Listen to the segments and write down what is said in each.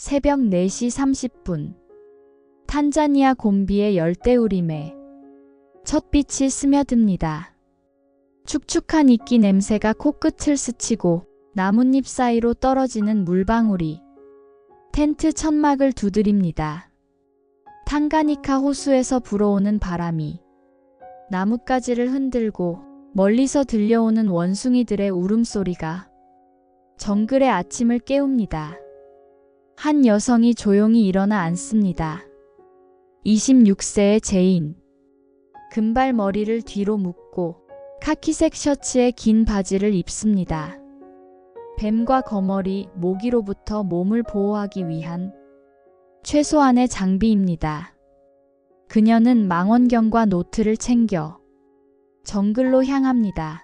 새벽 4시 30분. 탄자니아 곰비의 열대우림에 첫빛이 스며듭니다. 축축한 이끼 냄새가 코끝을 스치고 나뭇잎 사이로 떨어지는 물방울이 텐트 천막을 두드립니다. 탕가니카 호수에서 불어오는 바람이 나뭇가지를 흔들고 멀리서 들려오는 원숭이들의 울음소리가 정글의 아침을 깨웁니다. 한 여성이 조용히 일어나 앉습니다. 26세의 제인. 금발 머리를 뒤로 묶고 카키색 셔츠에 긴 바지를 입습니다. 뱀과 거머리, 모기로부터 몸을 보호하기 위한 최소한의 장비입니다. 그녀는 망원경과 노트를 챙겨 정글로 향합니다.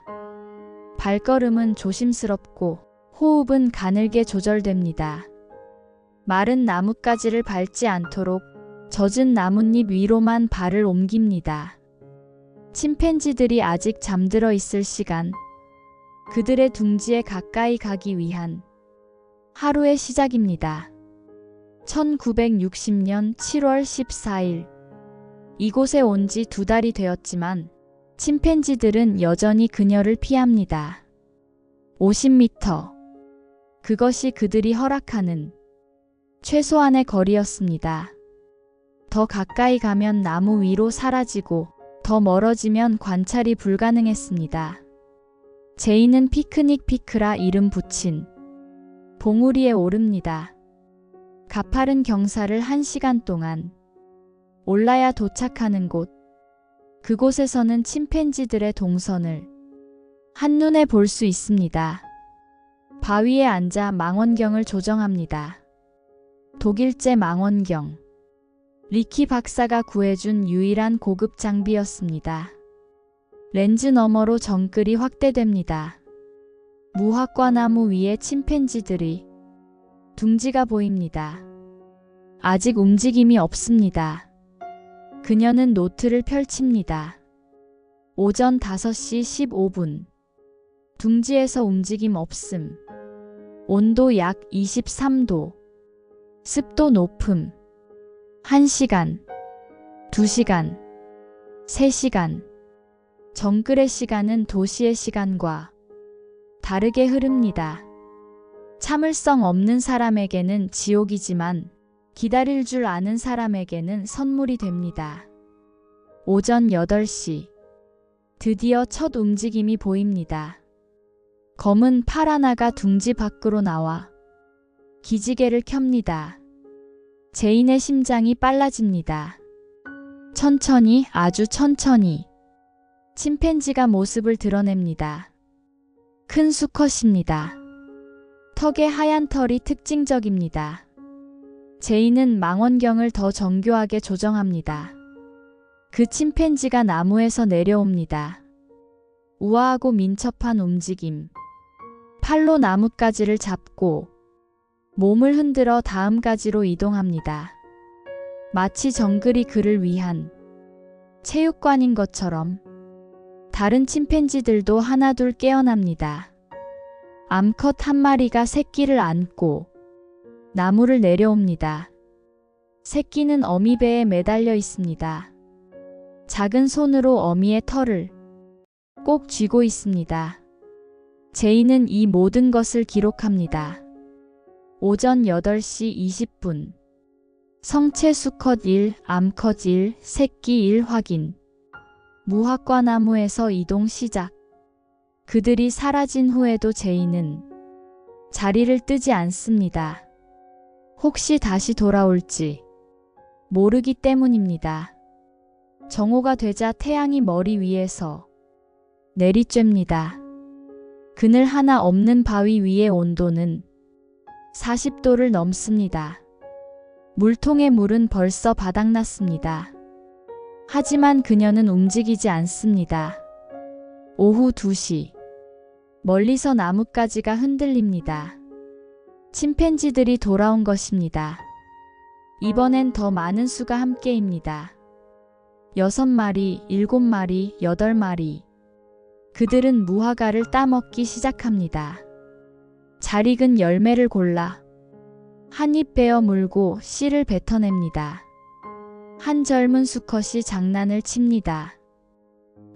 발걸음은 조심스럽고 호흡은 가늘게 조절됩니다. 마른 나뭇가지를 밟지 않도록 젖은 나뭇잎 위로만 발을 옮깁니다. 침팬지들이 아직 잠들어 있을 시간, 그들의 둥지에 가까이 가기 위한 하루의 시작입니다. 1960년 7월 14일. 이곳에 온 지 2달이 되었지만 침팬지들은 여전히 그녀를 피합니다. 50m. 그것이 그들이 허락하는 최소한의 거리였습니다. 더 가까이 가면 나무 위로 사라지고 더 멀어지면 관찰이 불가능했습니다. 제이는 피크닉 피크라 이름 붙인 봉우리에 오릅니다. 가파른 경사를 1시간 동안 올라야 도착하는 곳. 그곳에서는 침팬지들의 동선을 한눈에 볼 수 있습니다. 바위에 앉아 망원경을 조정합니다. 독일제 망원경. 리키 박사가 구해준 유일한 고급 장비였습니다. 렌즈 너머로 정글이 확대됩니다. 무화과나무 위에 침팬지들이 둥지가 보입니다. 아직 움직임이 없습니다. 그녀는 노트를 펼칩니다. 오전 5시 15분. 둥지에서 움직임 없음. 온도 약 23도. 습도 높음. 1시간, 2시간, 3시간. 정글의 시간은 도시의 시간과 다르게 흐릅니다. 참을성 없는 사람에게는 지옥이지만 기다릴 줄 아는 사람에게는 선물이 됩니다. 오전 8시. 드디어 첫 움직임이 보입니다. 검은 팔 하나가 둥지 밖으로 나와 기지개를 켭니다. 제인의 심장이 빨라집니다. 천천히, 아주 천천히. 침팬지가 모습을 드러냅니다. 큰 수컷입니다. 턱에 하얀 털이 특징적입니다. 제인은 망원경을 더 정교하게 조정합니다. 그 침팬지가 나무에서 내려옵니다. 우아하고 민첩한 움직임. 팔로 나뭇가지를 잡고 몸을 흔들어 다음 가지로 이동합니다. 마치 정글이 그를 위한 체육관인 것처럼. 다른 침팬지들도 하나둘 깨어납니다. 암컷 한 마리가 새끼를 안고 나무를 내려옵니다. 새끼는 어미 배에 매달려 있습니다. 작은 손으로 어미의 털을 꼭 쥐고 있습니다. 제이는 이 모든 것을 기록합니다. 오전 8시 20분. 성체 수컷 1, 암컷 1, 새끼 1 확인. 무화과나무에서 이동 시작. 그들이 사라진 후에도 제이는 자리를 뜨지 않습니다. 혹시 다시 돌아올지 모르기 때문입니다. 정오가 되자 태양이 머리 위에서 내리쬐입니다. 그늘 하나 없는 바위 위의 온도는 40도를 넘습니다. 물통의 물은 벌써 바닥났습니다. 하지만 그녀는 움직이지 않습니다. 오후 2시. 멀리서 나뭇가지가 흔들립니다. 침팬지들이 돌아온 것입니다. 이번엔 더 많은 수가 함께입니다. 6마리, 7마리, 8마리. 그들은 무화과를 따먹기 시작합니다. 잘 익은 열매를 골라 한 입 베어 물고 씨를 뱉어냅니다. 한 젊은 수컷이 장난을 칩니다.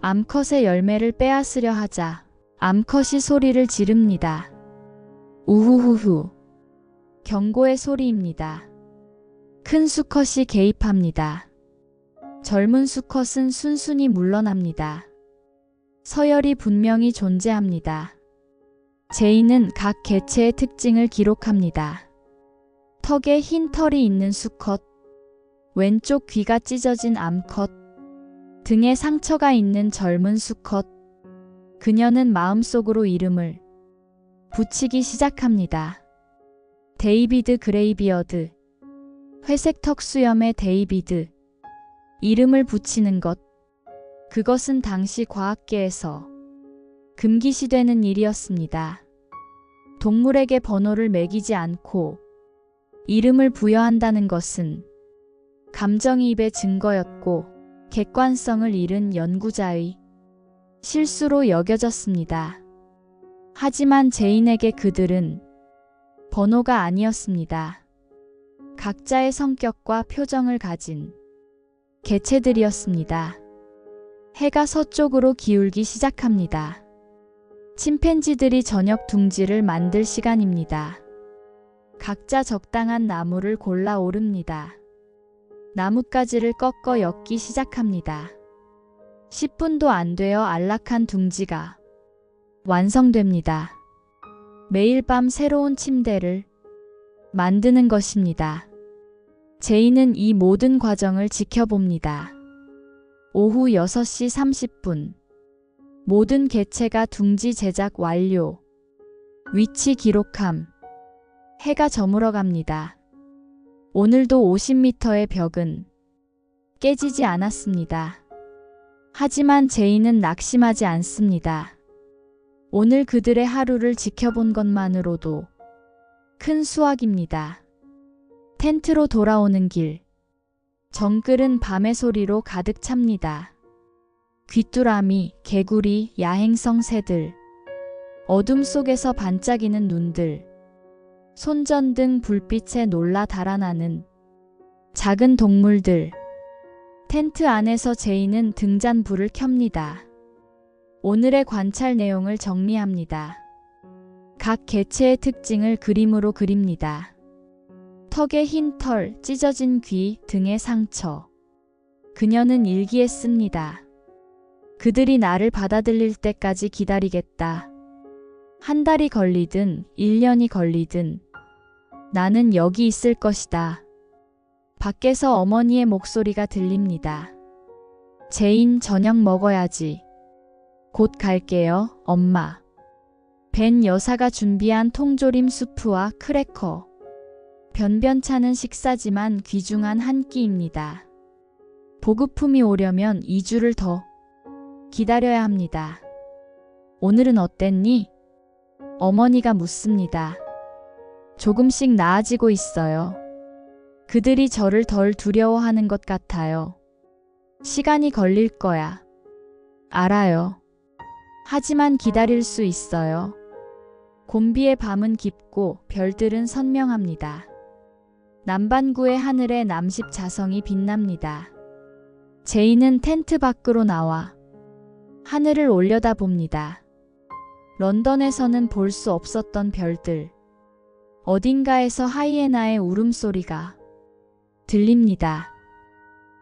암컷의 열매를 빼앗으려 하자 암컷이 소리를 지릅니다. 우후후후. 경고의 소리입니다. 큰 수컷이 개입합니다. 젊은 수컷은 순순히 물러납니다. 서열이 분명히 존재합니다. 제이는 각 개체의 특징을 기록합니다. 턱에 흰 털이 있는 수컷, 왼쪽 귀가 찢어진 암컷, 등에 상처가 있는 젊은 수컷. 그녀는 마음속으로 이름을 붙이기 시작합니다. 데이비드 그레이비어드. 회색 턱 수염의 데이비드. 이름을 붙이는 것. 그것은 당시 과학계에서 금기시되는 일이었습니다. 동물에게 번호를 매기지 않고 이름을 부여한다는 것은 감정이입의 증거였고 객관성을 잃은 연구자의 실수로 여겨졌습니다. 하지만 제인에게 그들은 번호가 아니었습니다. 각자의 성격과 표정을 가진 개체들이었습니다. 해가 서쪽으로 기울기 시작합니다. 침팬지들이 저녁 둥지를 만들 시간입니다. 각자 적당한 나무를 골라 오릅니다. 나뭇가지를 꺾어 엮기 시작합니다. 10분도 안 되어 안락한 둥지가 완성됩니다. 매일 밤 새로운 침대를 만드는 것입니다. 제이는 이 모든 과정을 지켜봅니다. 오후 6시 30분. 모든 개체가 둥지 제작 완료. 위치 기록함. 해가 저물어 갑니다. 오늘도 50m의 벽은 깨지지 않았습니다. 하지만 제이는 낙심하지 않습니다. 오늘 그들의 하루를 지켜본 것만으로도 큰 수확입니다. 텐트로 돌아오는 길. 정글은 밤의 소리로 가득 찹니다. 귀뚜라미, 개구리, 야행성 새들, 어둠 속에서 반짝이는 눈들, 손전등 불빛에 놀라 달아나는 작은 동물들. 텐트 안에서 제이는 등잔불을 켭니다. 오늘의 관찰 내용을 정리합니다. 각 개체의 특징을 그림으로 그립니다. 턱에 흰 털, 찢어진 귀, 등의 상처. 그녀는 일기에 씁니다. 그들이 나를 받아들일 때까지 기다리겠다. 한 달이 걸리든 1년이 걸리든 나는 여기 있을 것이다. 밖에서 어머니의 목소리가 들립니다. 제인, 저녁 먹어야지. 곧 갈게요, 엄마. 벤 여사가 준비한 통조림 수프와 크래커. 변변찮은 식사지만 귀중한 한 끼입니다. 보급품이 오려면 2주를 더 기다려야 합니다. 오늘은 어땠니? 어머니가 묻습니다. 조금씩 나아지고 있어요. 그들이 저를 덜 두려워하는 것 같아요. 시간이 걸릴 거야. 알아요. 하지만 기다릴 수 있어요. 곤비의 밤은 깊고 별들은 선명합니다. 남반구의 하늘에 남십 자성이 빛납니다. 제이는 텐트 밖으로 나와 하늘을 올려다봅니다. 런던에서는 볼 수 없었던 별들. 어딘가에서 하이에나의 울음소리가 들립니다.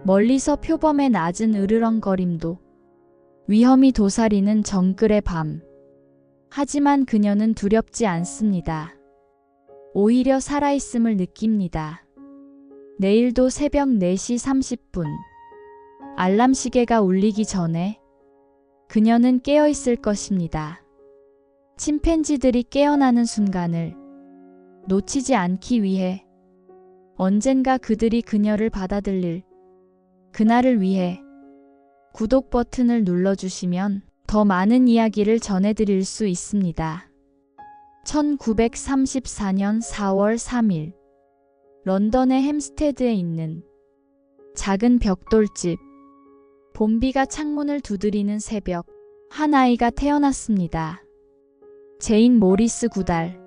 멀리서 표범의 낮은 으르렁거림도. 위험이 도사리는 정글의 밤. 하지만 그녀는 두렵지 않습니다. 오히려 살아있음을 느낍니다. 내일도 새벽 4시 30분. 알람 시계가 울리기 전에 그녀는 깨어있을 것입니다. 침팬지들이 깨어나는 순간을 놓치지 않기 위해, 언젠가 그들이 그녀를 받아들일 그날을 위해. 구독 버튼을 눌러주시면 더 많은 이야기를 전해드릴 수 있습니다. 1934년 4월 3일 런던의 햄스테드에 있는 작은 벽돌집. 봄비가 창문을 두드리는 새벽, 한 아이가 태어났습니다. 제인 모리스 9달.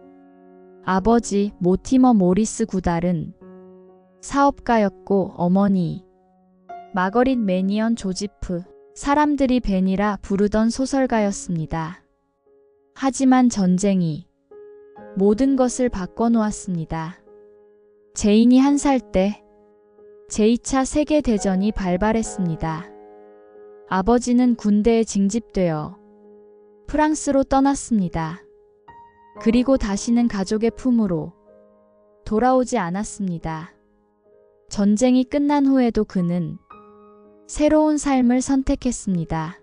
아버지 모티머 모리스 구달은 사업가였고 어머니 마거릿 매니언 조지프, 사람들이 벤이라 부르던 소설가였습니다. 하지만 전쟁이 모든 것을 바꿔놓았습니다. 제인이 1살 때 제2차 세계대전이 발발했습니다. 아버지는 군대에 징집되어 프랑스로 떠났습니다. 그리고 다시는 가족의 품으로 돌아오지 않았습니다. 전쟁이 끝난 후에도 그는 새로운 삶을 선택했습니다.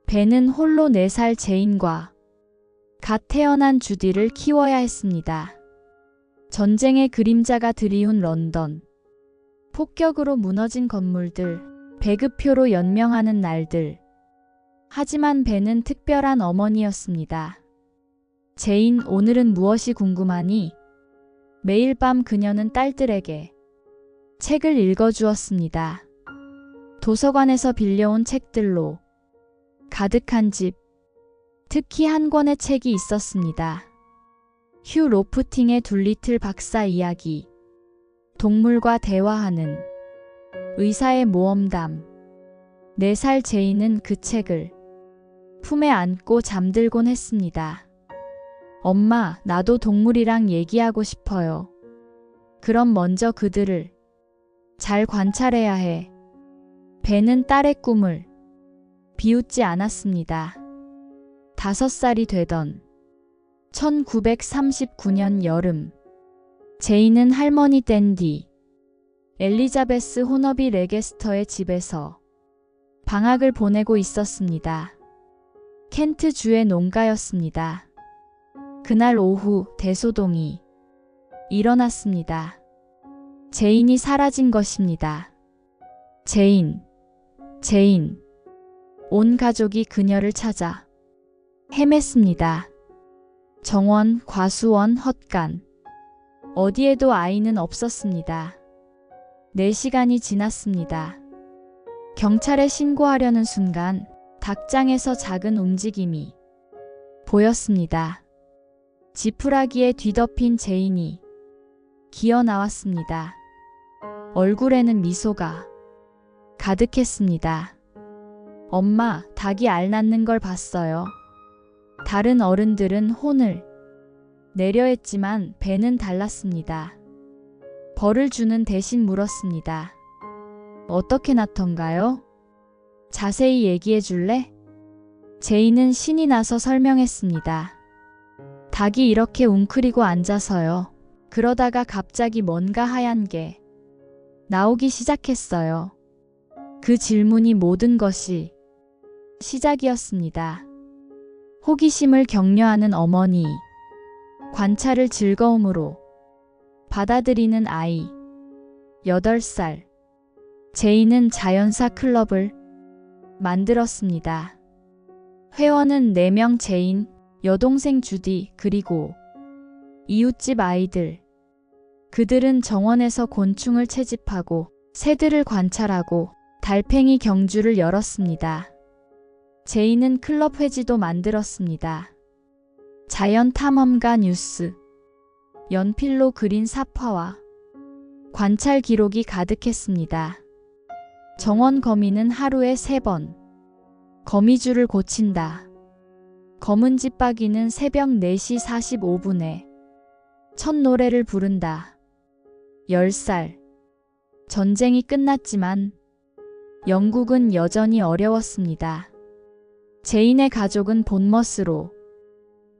벤은 홀로 4살 제인과 갓 태어난 주디를 키워야 했습니다. 전쟁의 그림자가 드리운 런던, 폭격으로 무너진 건물들, 배급표로 연명하는 날들. 하지만 벤은 특별한 어머니였습니다. 제인, 오늘은 무엇이 궁금하니? 매일 밤 그녀는 딸들에게 책을 읽어주었습니다. 도서관에서 빌려온 책들로 가득한 집. 특히 한 권의 책이 있었습니다. 휴 로프팅의 둘리틀 박사 이야기. 동물과 대화하는 의사의 모험담. 4살 제인은 그 책을 품에 안고 잠들곤 했습니다. 엄마, 나도 동물이랑 얘기하고 싶어요. 그럼 먼저 그들을 잘 관찰해야 해. 벤은 딸의 꿈을 비웃지 않았습니다. 5살이 되던 1939년 여름, 제인은 할머니 댄디 엘리자베스 호너비 레게스터의 집에서 방학을 보내고 있었습니다. 켄트주의 농가였습니다. 그날 오후 대소동이 일어났습니다. 제인이 사라진 것입니다. 제인. 온 가족이 그녀를 찾아 헤맸습니다. 정원, 과수원, 헛간. 어디에도 아이는 없었습니다. 4시간이 지났습니다. 경찰에 신고하려는 순간 닭장에서 작은 움직임이 보였습니다. 지푸라기에 뒤덮인 제인이 기어 나왔습니다. 얼굴에는 미소가 가득했습니다. 엄마, 닭이 알 낳는 걸 봤어요. 다른 어른들은 혼을 내려 했지만 벤은 달랐습니다. 벌을 주는 대신 물었습니다. 어떻게 낳던가요? 자세히 얘기해 줄래? 제인은 신이 나서 설명했습니다. 닭이 이렇게 웅크리고 앉아서요. 그러다가 갑자기 뭔가 하얀 게 나오기 시작했어요. 그 질문이 모든 것이 시작이었습니다. 호기심을 격려하는 어머니, 관찰을 즐거움으로 받아들이는 아이. 8살. 제인은 자연사 클럽을 만들었습니다. 회원은 4명, 제인, 여동생 주디, 그리고 이웃집 아이들. 그들은 정원에서 곤충을 채집하고 새들을 관찰하고 달팽이 경주를 열었습니다. 제인은 클럽 회지도 만들었습니다. 자연 탐험가 뉴스, 연필로 그린 사파와 관찰 기록이 가득했습니다. 정원 거미는 하루에 3번 거미줄을 고친다. 검은 집박이는 새벽 4시 45분에 첫 노래를 부른다. 10살. 전쟁이 끝났지만 영국은 여전히 어려웠습니다. 제인의 가족은 본머스로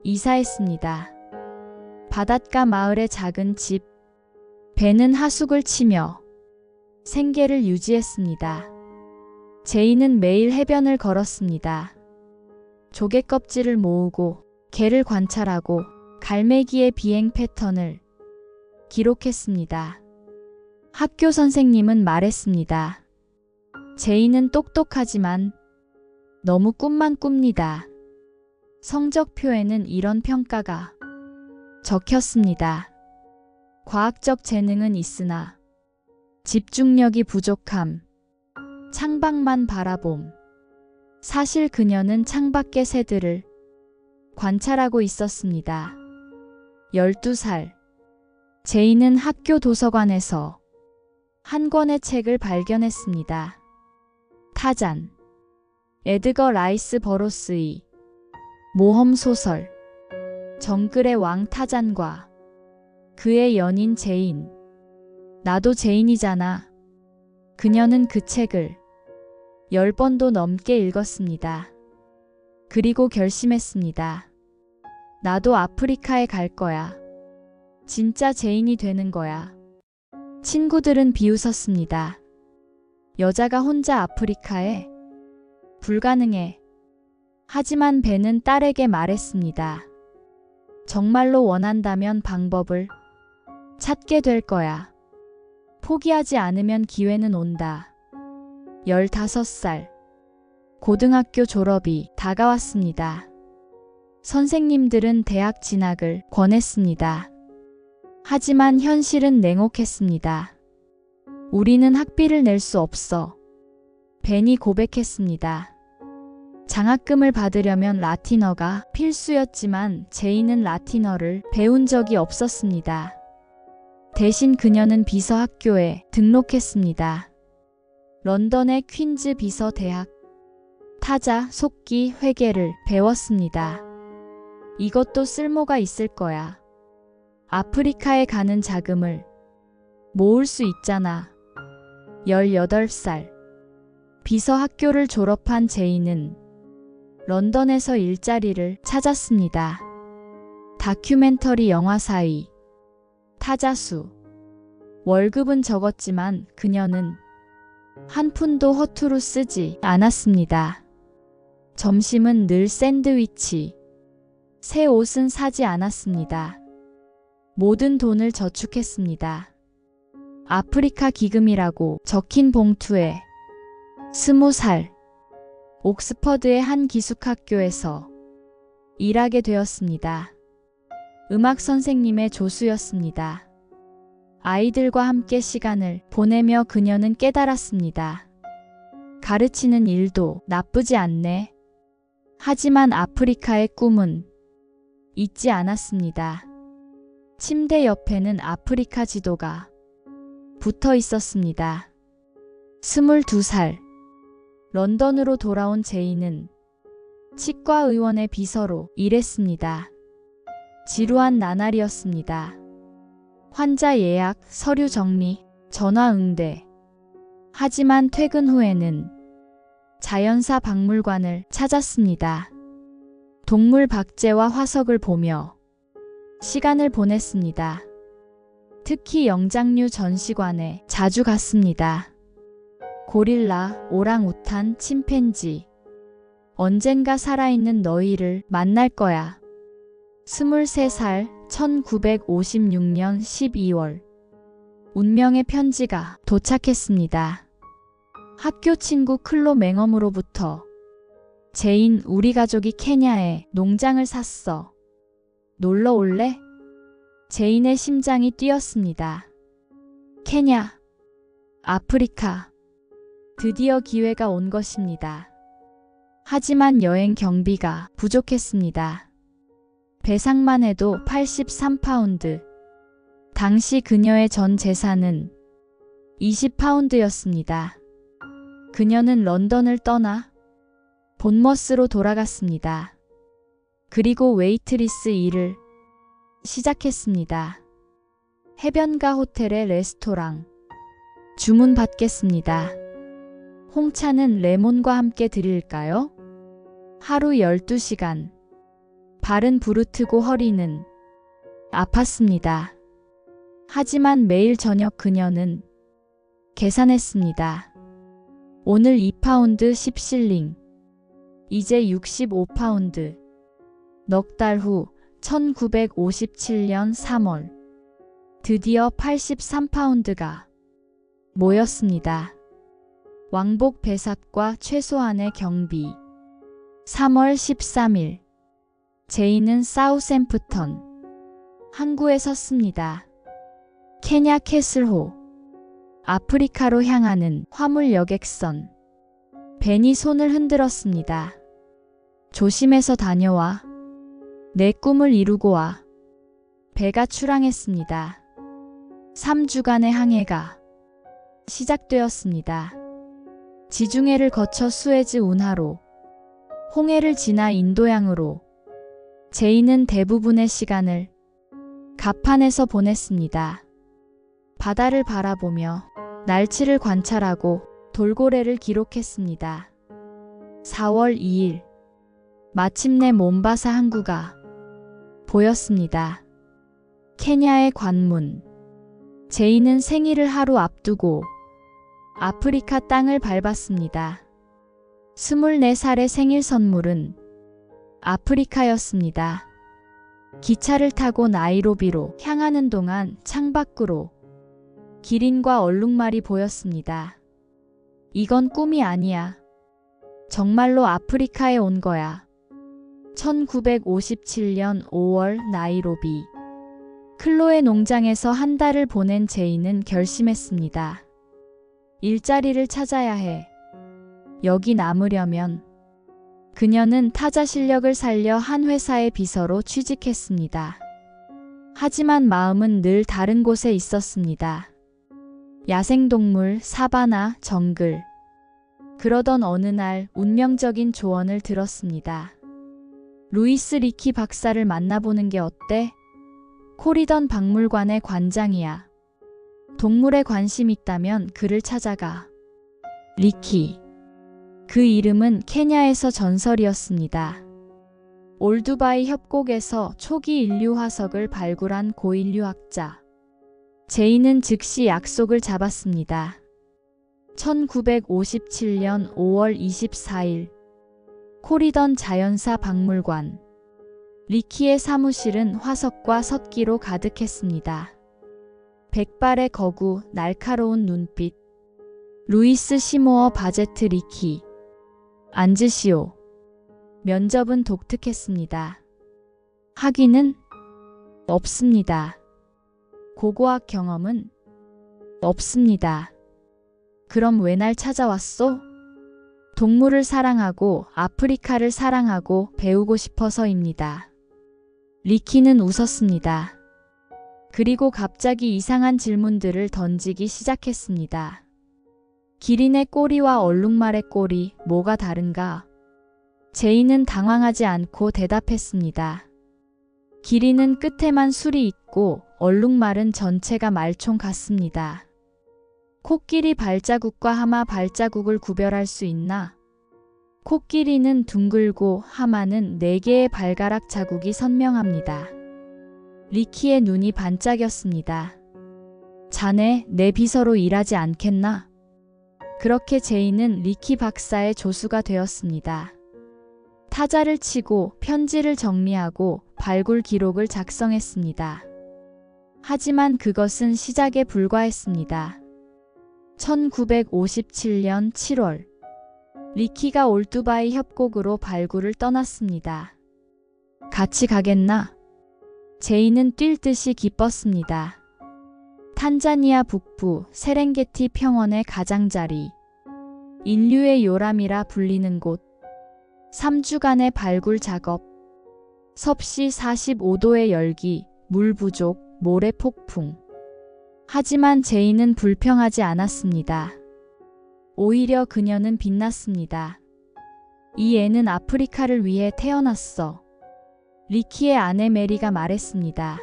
이사했습니다. 바닷가 마을의 작은 집. 벤은 하숙을 치며 생계를 유지했습니다. 제인은 매일 해변을 걸었습니다. 조개 껍질을 모으고 개를 관찰하고 갈매기의 비행 패턴을 기록했습니다. 학교 선생님은 말했습니다. 제인은 똑똑하지만 너무 꿈만 꿉니다. 성적표에는 이런 평가가 적혔습니다. 과학적 재능은 있으나 집중력이 부족함. 창밖만 바라봄. 사실 그녀는 창밖의 새들을 관찰하고 있었습니다. 12살. 제인은 학교 도서관에서 한 권의 책을 발견했습니다. 타잔. 에드거 라이스 버로스의 모험소설. 정글의 왕 타잔과 그의 연인 제인. 나도 제인이잖아. 그녀는 그 책을 10번도 넘게 읽었습니다. 그리고 결심했습니다. 나도 아프리카에 갈 거야. 진짜 제인이 되는 거야. 친구들은 비웃었습니다. 여자가 혼자 아프리카에? 불가능해. 하지만 벤은 딸에게 말했습니다. 정말로 원한다면 방법을 찾게 될 거야. 포기하지 않으면 기회는 온다. 15살. 고등학교 졸업이 다가왔습니다. 선생님들은 대학 진학을 권했습니다. 하지만 현실은 냉혹했습니다. 우리는 학비를 낼 수 없어. 벤이 고백했습니다. 장학금을 받으려면 라틴어가 필수였지만 제인은 라틴어를 배운 적이 없었습니다. 대신 그녀는 비서 학교에 등록했습니다. 런던의 퀸즈 비서 대학. 타자, 속기, 회계를 배웠습니다. 이것도 쓸모가 있을 거야. 아프리카에 가는 자금을 모을 수 있잖아. 18살. 비서 학교를 졸업한 제인은 런던에서 일자리를 찾았습니다. 다큐멘터리 영화사의 타자수. 월급은 적었지만 그녀는 한 푼도 허투루 쓰지 않았습니다. 점심은 늘 샌드위치. 새 옷은 사지 않았습니다. 모든 돈을 저축했습니다. 아프리카 기금이라고 적힌 봉투에 20살. 옥스퍼드의 한 기숙학교에서 일하게 되었습니다. 음악 선생님의 조수였습니다. 아이들과 함께 시간을 보내며 그녀는 깨달았습니다. 가르치는 일도 나쁘지 않네. 하지만 아프리카의 꿈은 잊지 않았습니다. 침대 옆에는 아프리카 지도가 붙어 있었습니다. 22살. 런던으로 돌아온 제인은 치과의원의 비서로 일했습니다. 지루한 나날이었습니다. 환자 예약, 서류 정리, 전화 응대. 하지만 퇴근 후에는 자연사 박물관을 찾았습니다. 동물 박제와 화석을 보며 시간을 보냈습니다. 특히 영장류 전시관에 자주 갔습니다. 고릴라, 오랑우탄, 침팬지. 언젠가 살아있는 너희를 만날 거야. 23살, 1956년 12월. 운명의 편지가 도착했습니다. 학교 친구 클로 맹엄으로부터. 제인, 우리 가족이 케냐에 농장을 샀어. 놀러 올래? 제인의 심장이 뛰었습니다. 케냐, 아프리카. 드디어 기회가 온 것입니다. 하지만 여행 경비가 부족했습니다. 배상만 해도 83파운드. 당시 그녀의 전 재산은 20파운드였습니다. 그녀는 런던을 떠나 본머스로 돌아갔습니다. 그리고 웨이트리스 일을 시작했습니다. 해변가 호텔의 레스토랑. 주문 받겠습니다. 홍차는 레몬과 함께 드릴까요? 하루 12시간. 발은 부르트고 허리는 아팠습니다. 하지만 매일 저녁 그녀는 계산했습니다. 오늘 2파운드 10실링. 이제 65파운드. 넉 달 후 1957년 3월. 드디어 83파운드가 모였습니다. 왕복 배삭과 최소한의 경비. 3월 13일. 제인은 사우샘프턴 항구에 섰습니다. 케냐 캐슬호. 아프리카로 향하는 화물 여객선. 벤이 손을 흔들었습니다. 조심해서 다녀와. 내 꿈을 이루고 와. 배가 출항했습니다. 3주간의 항해가 시작되었습니다. 지중해를 거쳐 수에즈 운하로, 홍해를 지나 인도양으로 제이는 대부분의 시간을 갑판에서 보냈습니다. 바다를 바라보며 날치를 관찰하고 돌고래를 기록했습니다. 4월 2일, 마침내 몬바사 항구가 보였습니다. 케냐의 관문. 제이는 생일을 하루 앞두고 아프리카 땅을 밟았습니다. 24살의 생일 선물은 아프리카였습니다. 기차를 타고 나이로비로 향하는 동안 창밖으로 기린과 얼룩말이 보였습니다. 이건 꿈이 아니야. 정말로 아프리카에 온 거야. 1957년 5월 나이로비. 클로에 농장에서 한 달을 보낸 제이는 결심했습니다. 일자리를 찾아야 해. 여기 남으려면. 그녀는 타자 실력을 살려 한 회사의 비서로 취직했습니다. 하지만 마음은 늘 다른 곳에 있었습니다. 야생동물, 사바나, 정글. 그러던 어느 날 운명적인 조언을 들었습니다. 루이스 리키 박사를 만나보는 게 어때? 코리던 박물관의 관장이야. 동물에 관심 있다면 그를 찾아가. 리키. 그 이름은 케냐에서 전설이었습니다. 올두바이 협곡에서 초기 인류 화석을 발굴한 고인류학자. 제이는 즉시 약속을 잡았습니다. 1957년 5월 24일 코리던 자연사 박물관. 리키의 사무실은 화석과 석기로 가득했습니다. 백발의 거구, 날카로운 눈빛. 루이스 시모어 바제트 리키. 앉으시오. 면접은 독특했습니다. 학위는 없습니다. 고고학 경험은 없습니다. 그럼 왜 날 찾아왔소? 동물을 사랑하고 아프리카를 사랑하고 배우고 싶어서입니다. 리키는 웃었습니다. 그리고 갑자기 이상한 질문들을 던지기 시작했습니다. 기린의 꼬리와 얼룩말의 꼬리, 뭐가 다른가? 제이는 당황하지 않고 대답했습니다. 기린은 끝에만 술이 있고 얼룩말은 전체가 말총 같습니다. 코끼리 발자국과 하마 발자국을 구별할 수 있나? 코끼리는 둥글고 하마는 4개의 발가락 자국이 선명합니다. 리키의 눈이 반짝였습니다. 자네, 내 비서로 일하지 않겠나? 그렇게 제이는 리키 박사의 조수가 되었습니다. 타자를 치고 편지를 정리하고 발굴 기록을 작성했습니다. 하지만 그것은 시작에 불과했습니다. 1957년 7월 리키가 올두바이 협곡으로 발굴을 떠났습니다. 같이 가겠나? 제이는 뛸 듯이 기뻤습니다. 탄자니아 북부 세렝게티 평원의 가장자리. 인류의 요람이라 불리는 곳. 3주간의 발굴 작업. 섭씨 45도의 열기, 물 부족, 모래 폭풍. 하지만 제이는 불평하지 않았습니다. 오히려 그녀는 빛났습니다. 이 애는 아프리카를 위해 태어났어. 리키의 아내 메리가 말했습니다.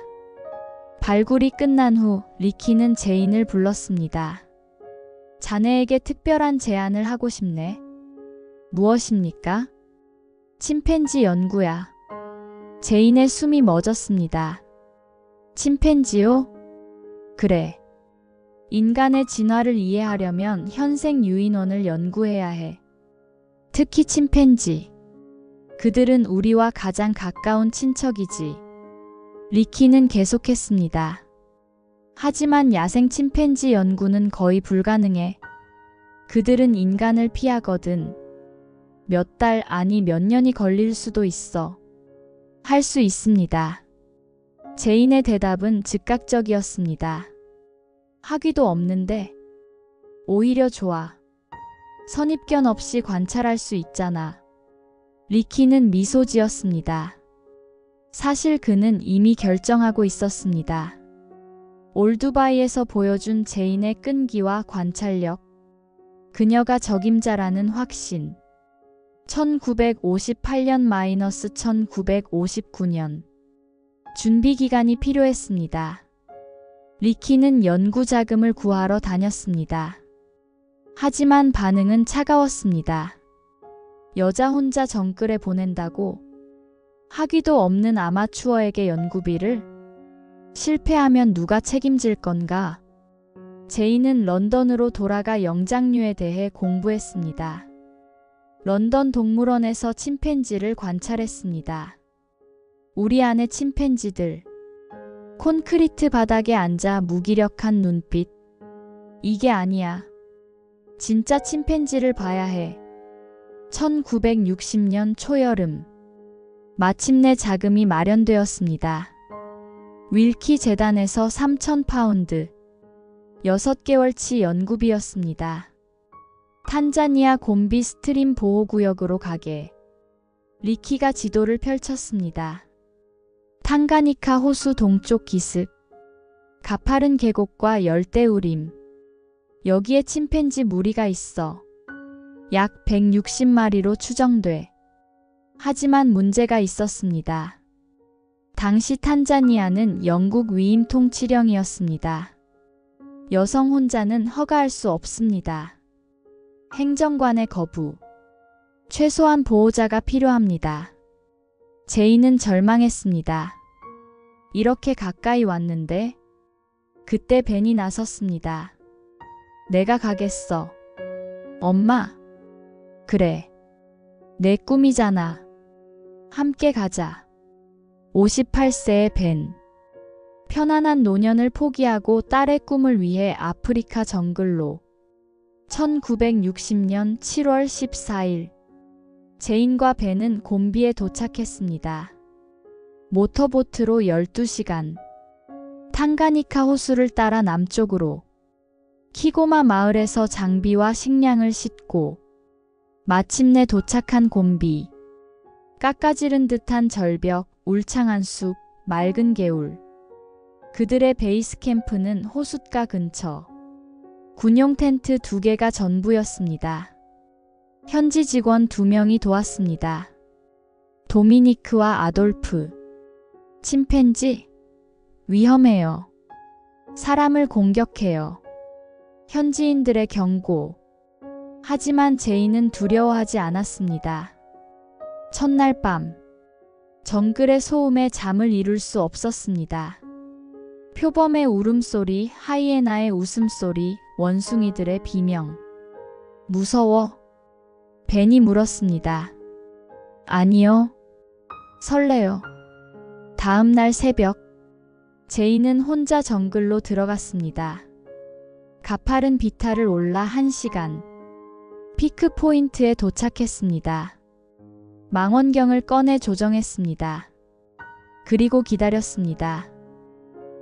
발굴이 끝난 후 리키는 제인을 불렀습니다. 자네에게 특별한 제안을 하고 싶네. 무엇입니까? 침팬지 연구야. 제인의 숨이 멎었습니다. 침팬지요? 그래. 인간의 진화를 이해하려면 현생 유인원을 연구해야 해. 특히 침팬지. 그들은 우리와 가장 가까운 친척이지. 리키는 계속했습니다. 하지만 야생 침팬지 연구는 거의 불가능해. 그들은 인간을 피하거든. 몇 달 아니 몇 년이 걸릴 수도 있어. 할 수 있습니다. 제인의 대답은 즉각적이었습니다. 학위도 없는데. 오히려 좋아. 선입견 없이 관찰할 수 있잖아. 리키는 미소 지었습니다. 사실 그는 이미 결정하고 있었습니다. 올두바이에서 보여준 제인의 끈기와 관찰력, 그녀가 적임자라는 확신. 1958년-1959년. 준비 기간이 필요했습니다. 리키는 연구 자금을 구하러 다녔습니다. 하지만 반응은 차가웠습니다. 여자 혼자 정글에 보낸다고? 학위도 없는 아마추어에게 연구비를? 실패하면 누가 책임질 건가? 제인은 런던으로 돌아가 영장류에 대해 공부했습니다. 런던 동물원에서 침팬지를 관찰했습니다. 우리 안의 침팬지들. 콘크리트 바닥에 앉아 무기력한 눈빛. 이게 아니야. 진짜 침팬지를 봐야 해. 1960년 초여름. 마침내 자금이 마련되었습니다. 윌키 재단에서 3,000파운드. 6개월치 연구비였습니다. 탄자니아 곰비 스트림 보호구역으로 가게. 리키가 지도를 펼쳤습니다. 탕가니카 호수 동쪽 기슭. 가파른 계곡과 열대우림. 여기에 침팬지 무리가 있어. 약 160마리로 추정돼. 하지만 문제가 있었습니다. 당시 탄자니아는 영국 위임 통치령이었습니다. 여성 혼자는 허가할 수 없습니다. 행정관의 거부. 최소한 보호자가 필요합니다. 제인은 절망했습니다. 이렇게 가까이 왔는데? 그때 벤이 나섰습니다. 내가 가겠어. 엄마. 그래. 내 꿈이잖아. 함께 가자. 58세의 벤. 편안한 노년을 포기하고 딸의 꿈을 위해 아프리카 정글로. 1960년 7월 14일. 제인과 벤은 곰비에 도착했습니다. 모터보트로 12시간. 탕가니카 호수를 따라 남쪽으로. 키고마 마을에서 장비와 식량을 싣고 마침내 도착한 곰비. 깎아지른 듯한 절벽, 울창한 숲, 맑은 개울. 그들의 베이스 캠프는 호숫가 근처. 군용 텐트 2개가 전부였습니다. 현지 직원 2명이 도왔습니다. 도미니크와 아돌프. 침팬지? 위험해요. 사람을 공격해요. 현지인들의 경고. 하지만 제인은 두려워하지 않았습니다. 첫날 밤. 정글의 소음에 잠을 이룰 수 없었습니다. 표범의 울음소리, 하이에나의 웃음소리, 원숭이들의 비명. 무서워? 벤이 물었습니다. 아니요. 설레요. 다음 날 새벽. 제인은 혼자 정글로 들어갔습니다. 가파른 비탈을 올라 1시간. 피크 포인트에 도착했습니다. 망원경을 꺼내 조정했습니다. 그리고 기다렸습니다.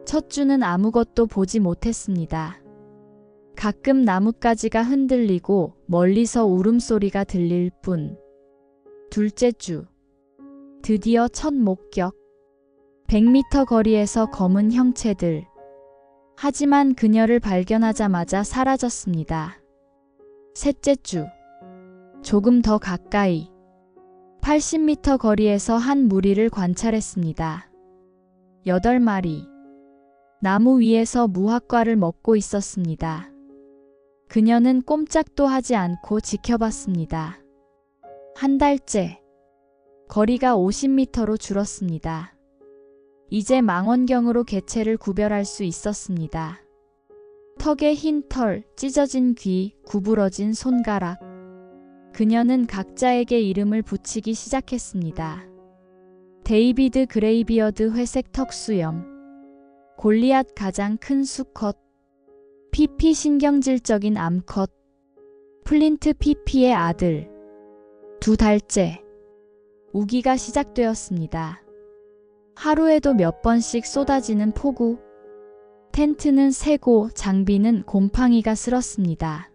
첫 주는 아무것도 보지 못했습니다. 가끔 나뭇가지가 흔들리고 멀리서 울음소리가 들릴 뿐. 둘째 주. 드디어 첫 목격. 100m 거리에서 검은 형체들. 하지만 그녀를 발견하자마자 사라졌습니다. 셋째 주. 조금 더 가까이. 80m 거리에서 한 무리를 관찰했습니다. 8마리. 나무 위에서 무화과를 먹고 있었습니다. 그녀는 꼼짝도 하지 않고 지켜봤습니다. 한 달째. 거리가 50m로 줄었습니다. 이제 망원경으로 개체를 구별할 수 있었습니다. 턱에 흰 털, 찢어진 귀, 구부러진 손가락. 그녀는 각자에게 이름을 붙이기 시작했습니다. 데이비드 그레이비어드 회색 턱수염. 골리앗 가장 큰 수컷. 피피 신경질적인 암컷. 플린트 피피의 아들. 2달째. 우기가 시작되었습니다. 하루에도 몇 번씩 쏟아지는 폭우. 텐트는 새고 장비는 곰팡이가 슬었습니다.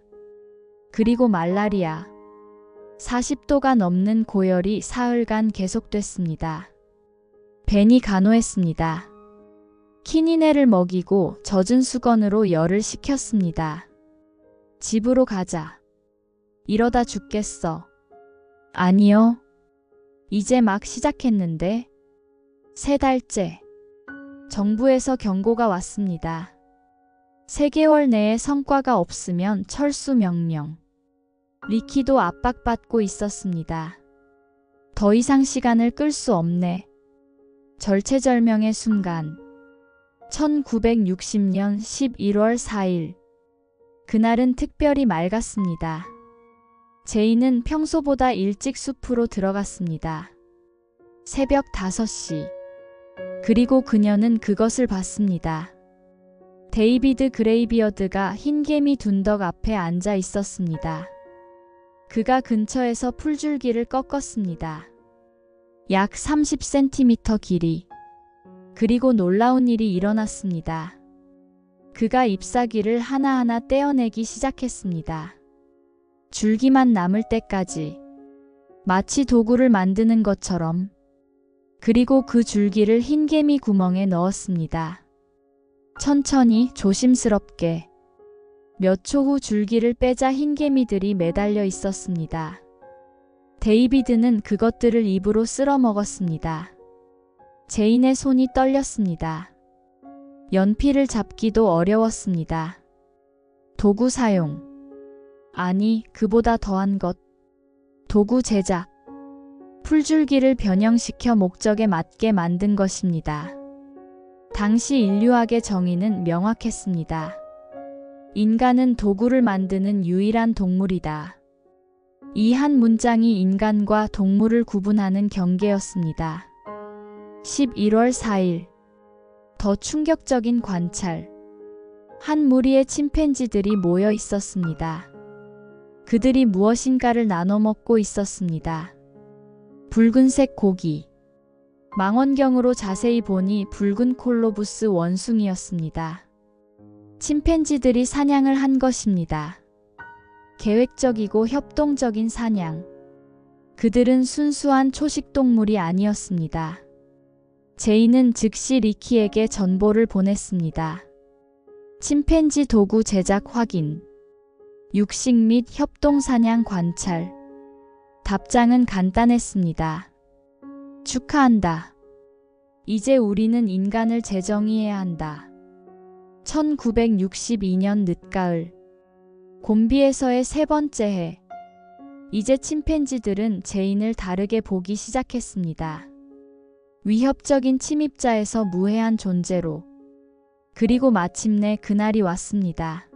그리고 말라리아. 40도가 넘는 고열이 사흘간 계속됐습니다. 벤이 간호했습니다. 키니네를 먹이고 젖은 수건으로 열을 식혔습니다. 집으로 가자. 이러다 죽겠어. 아니요. 이제 막 시작했는데. 3달째. 정부에서 경고가 왔습니다. 3개월 내에 성과가 없으면 철수 명령. 리키도 압박받고 있었습니다. 더 이상 시간을 끌 수 없네. 절체절명의 순간. 1960년 11월 4일. 그날은 특별히 맑았습니다. 제이는 평소보다 일찍 숲으로 들어갔습니다. 새벽 5시. 그리고 그녀는 그것을 봤습니다. 데이비드 그레이비어드가 흰개미 둔덕 앞에 앉아 있었습니다. 그가 근처에서 풀줄기를 꺾었습니다. 약 30cm 길이. 그리고 놀라운 일이 일어났습니다. 그가 잎사귀를 하나하나 떼어내기 시작했습니다. 줄기만 남을 때까지. 마치 도구를 만드는 것처럼. 그리고 그 줄기를 흰개미 구멍에 넣었습니다. 천천히 조심스럽게. 몇 초 후 줄기를 빼자 흰개미들이 매달려 있었습니다. 데이비드는 그것들을 입으로 쓸어 먹었습니다. 제인의 손이 떨렸습니다. 연필을 잡기도 어려웠습니다. 도구 사용. 아니, 그보다 더한 것. 도구 제작. 풀줄기를 변형시켜 목적에 맞게 만든 것입니다. 당시 인류학의 정의는 명확했습니다. 인간은 도구를 만드는 유일한 동물이다. 이 한 문장이 인간과 동물을 구분하는 경계였습니다. 11월 4일. 더 충격적인 관찰. 한 무리의 침팬지들이 모여 있었습니다. 그들이 무엇인가를 나눠 먹고 있었습니다. 붉은색 고기. 망원경으로 자세히 보니 붉은 콜로부스 원숭이였습니다. 침팬지들이 사냥을 한 것입니다. 계획적이고 협동적인 사냥. 그들은 순수한 초식동물이 아니었습니다. 제이는 즉시 리키에게 전보를 보냈습니다. 침팬지 도구 제작 확인. 육식 및 협동사냥 관찰. 답장은 간단했습니다. 축하한다. 이제 우리는 인간을 재정의해야 한다. 1962년 늦가을. 곰비에서의 3번째 해. 이제 침팬지들은 제인을 다르게 보기 시작했습니다. 위협적인 침입자에서 무해한 존재로. 그리고 마침내 그날이 왔습니다.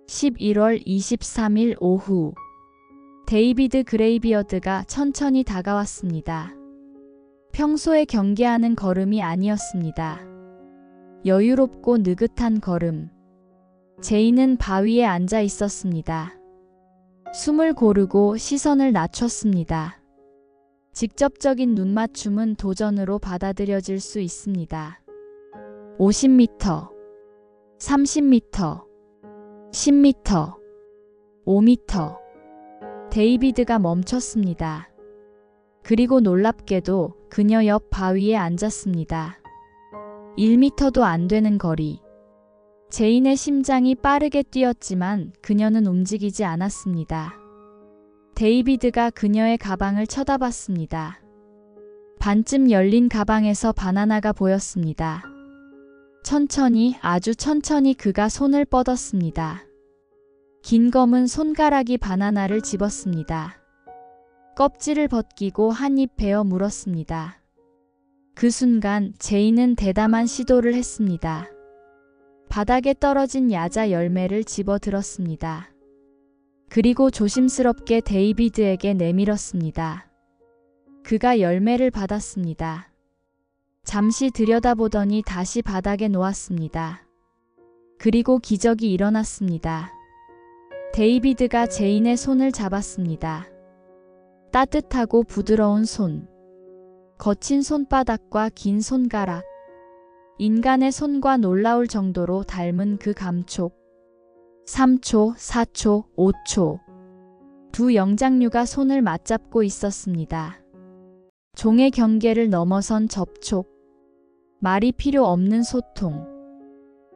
11월 23일 오후. 데이비드 그레이비어드가 천천히 다가왔습니다. 평소에 경계하는 걸음이 아니었습니다. 여유롭고 느긋한 걸음. 제이는 바위에 앉아 있었습니다. 숨을 고르고 시선을 낮췄습니다. 직접적인 눈맞춤은 도전으로 받아들여질 수 있습니다. 50m, 30m, 10m, 5m. 데이비드가 멈췄습니다. 그리고 놀랍게도 그녀 옆 바위에 앉았습니다. 1m도 안 되는 거리. 제인의 심장이 빠르게 뛰었지만 그녀는 움직이지 않았습니다. 데이비드가 그녀의 가방을 쳐다봤습니다. 반쯤 열린 가방에서 바나나가 보였습니다. 천천히, 아주 천천히 그가 손을 뻗었습니다. 긴 검은 손가락이 바나나를 집었습니다. 껍질을 벗기고 한 입 베어 물었습니다. 그 순간 제이는 대담한 시도를 했습니다. 바닥에 떨어진 야자 열매를 집어 들었습니다. 그리고 조심스럽게 데이비드에게 내밀었습니다. 그가 열매를 받았습니다. 잠시 들여다보더니 다시 바닥에 놓았습니다. 그리고 기적이 일어났습니다. 데이비드가 제인의 손을 잡았습니다. 따뜻하고 부드러운 손. 거친 손바닥과 긴 손가락. 인간의 손과 놀라울 정도로 닮은 그 감촉. 3초, 4초, 5초. 두 영장류가 손을 맞잡고 있었습니다. 종의 경계를 넘어선 접촉. 말이 필요 없는 소통.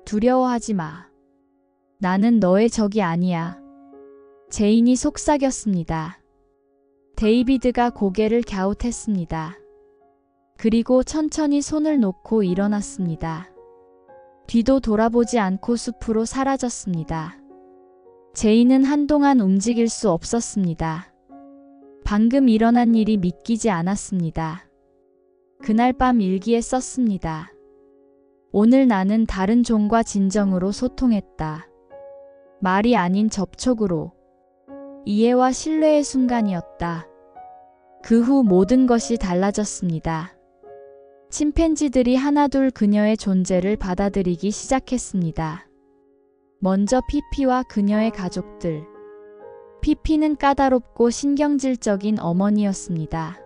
두려워하지 마. 나는 너의 적이 아니야. 제인이 속삭였습니다. 데이비드가 고개를 갸웃했습니다. 그리고 천천히 손을 놓고 일어났습니다. 뒤도 돌아보지 않고 숲으로 사라졌습니다. 제인은 한동안 움직일 수 없었습니다. 방금 일어난 일이 믿기지 않았습니다. 그날 밤 일기에 썼습니다. 오늘 나는 다른 종과 진정으로 소통했다. 말이 아닌 접촉으로. 이해와 신뢰의 순간이었다. 그 후 모든 것이 달라졌습니다. 침팬지들이 하나둘 그녀의 존재를 받아들이기 시작했습니다. 먼저 피피와 그녀의 가족들. 피피는 까다롭고 신경질적인 어머니였습니다.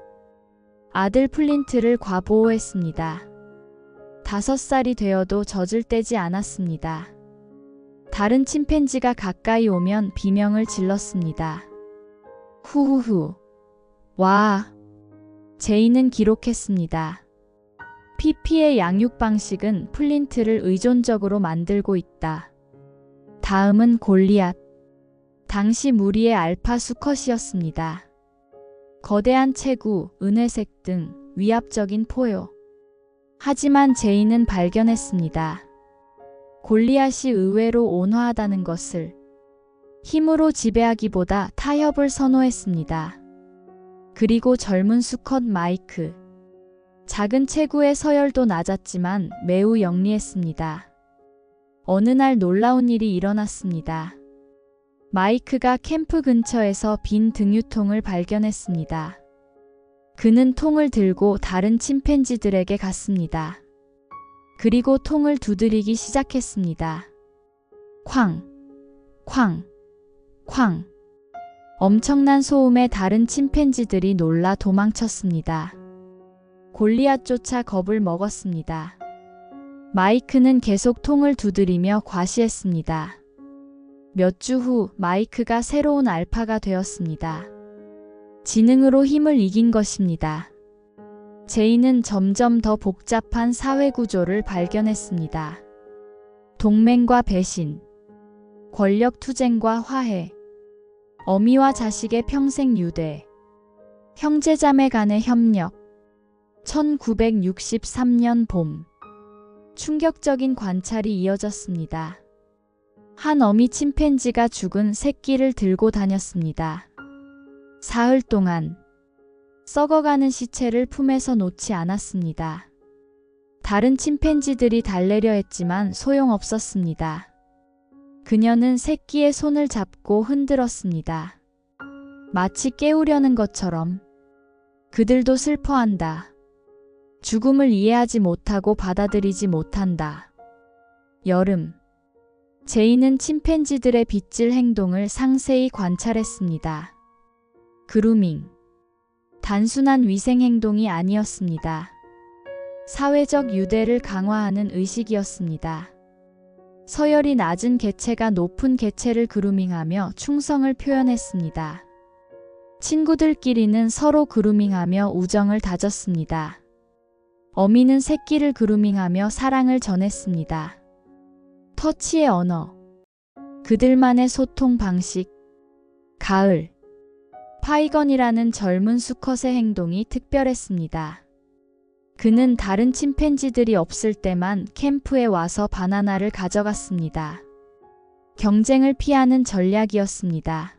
아들 플린트를 과보호했습니다. 5살이 되어도 젖을 떼지 않았습니다. 다른 침팬지가 가까이 오면 비명을 질렀습니다. 후후후. 와. 제이는 기록했습니다. 피피의 양육 방식은 플린트를 의존적으로 만들고 있다. 다음은 골리앗. 당시 무리의 알파 수컷이었습니다. 거대한 체구, 은회색 등 위압적인 포효. 하지만 제이는 발견했습니다. 골리앗이 의외로 온화하다는 것을. 힘으로 지배하기보다 타협을 선호했습니다. 그리고 젊은 수컷 마이크. 작은 체구의 서열도 낮았지만 매우 영리했습니다. 어느 날 놀라운 일이 일어났습니다. 마이크가 캠프 근처에서 빈 등유통을 발견했습니다. 그는 통을 들고 다른 침팬지들에게 갔습니다. 그리고 통을 두드리기 시작했습니다. 쾅, 쾅, 쾅. 엄청난 소음에 다른 침팬지들이 놀라 도망쳤습니다. 골리앗조차 겁을 먹었습니다. 마이크는 계속 통을 두드리며 과시했습니다. 몇 주 후 마이크가 새로운 알파가 되었습니다. 지능으로 힘을 이긴 것입니다. 제이는 점점 더 복잡한 사회 구조를 발견했습니다. 동맹과 배신, 권력 투쟁과 화해, 어미와 자식의 평생 유대, 형제자매 간의 협력. 1963년 봄, 충격적인 관찰이 이어졌습니다. 한 어미 침팬지가 죽은 새끼를 들고 다녔습니다. 사흘 동안 썩어가는 시체를 품에서 놓지 않았습니다. 다른 침팬지들이 달래려 했지만 소용없었습니다. 그녀는 새끼의 손을 잡고 흔들었습니다. 마치 깨우려는 것처럼. 그들도 슬퍼한다. 죽음을 이해하지 못하고 받아들이지 못한다. 여름. 제이는 침팬지들의 빗질 행동을 상세히 관찰했습니다. 그루밍. 단순한 위생 행동이 아니었습니다. 사회적 유대를 강화하는 의식이었습니다. 서열이 낮은 개체가 높은 개체를 그루밍하며 충성을 표현했습니다. 친구들끼리는 서로 그루밍하며 우정을 다졌습니다. 어미는 새끼를 그루밍하며 사랑을 전했습니다. 터치의 언어. 그들만의 소통 방식. 가을. 파이건이라는 젊은 수컷의 행동이 특별했습니다. 그는 다른 침팬지들이 없을 때만 캠프에 와서 바나나를 가져갔습니다. 경쟁을 피하는 전략이었습니다.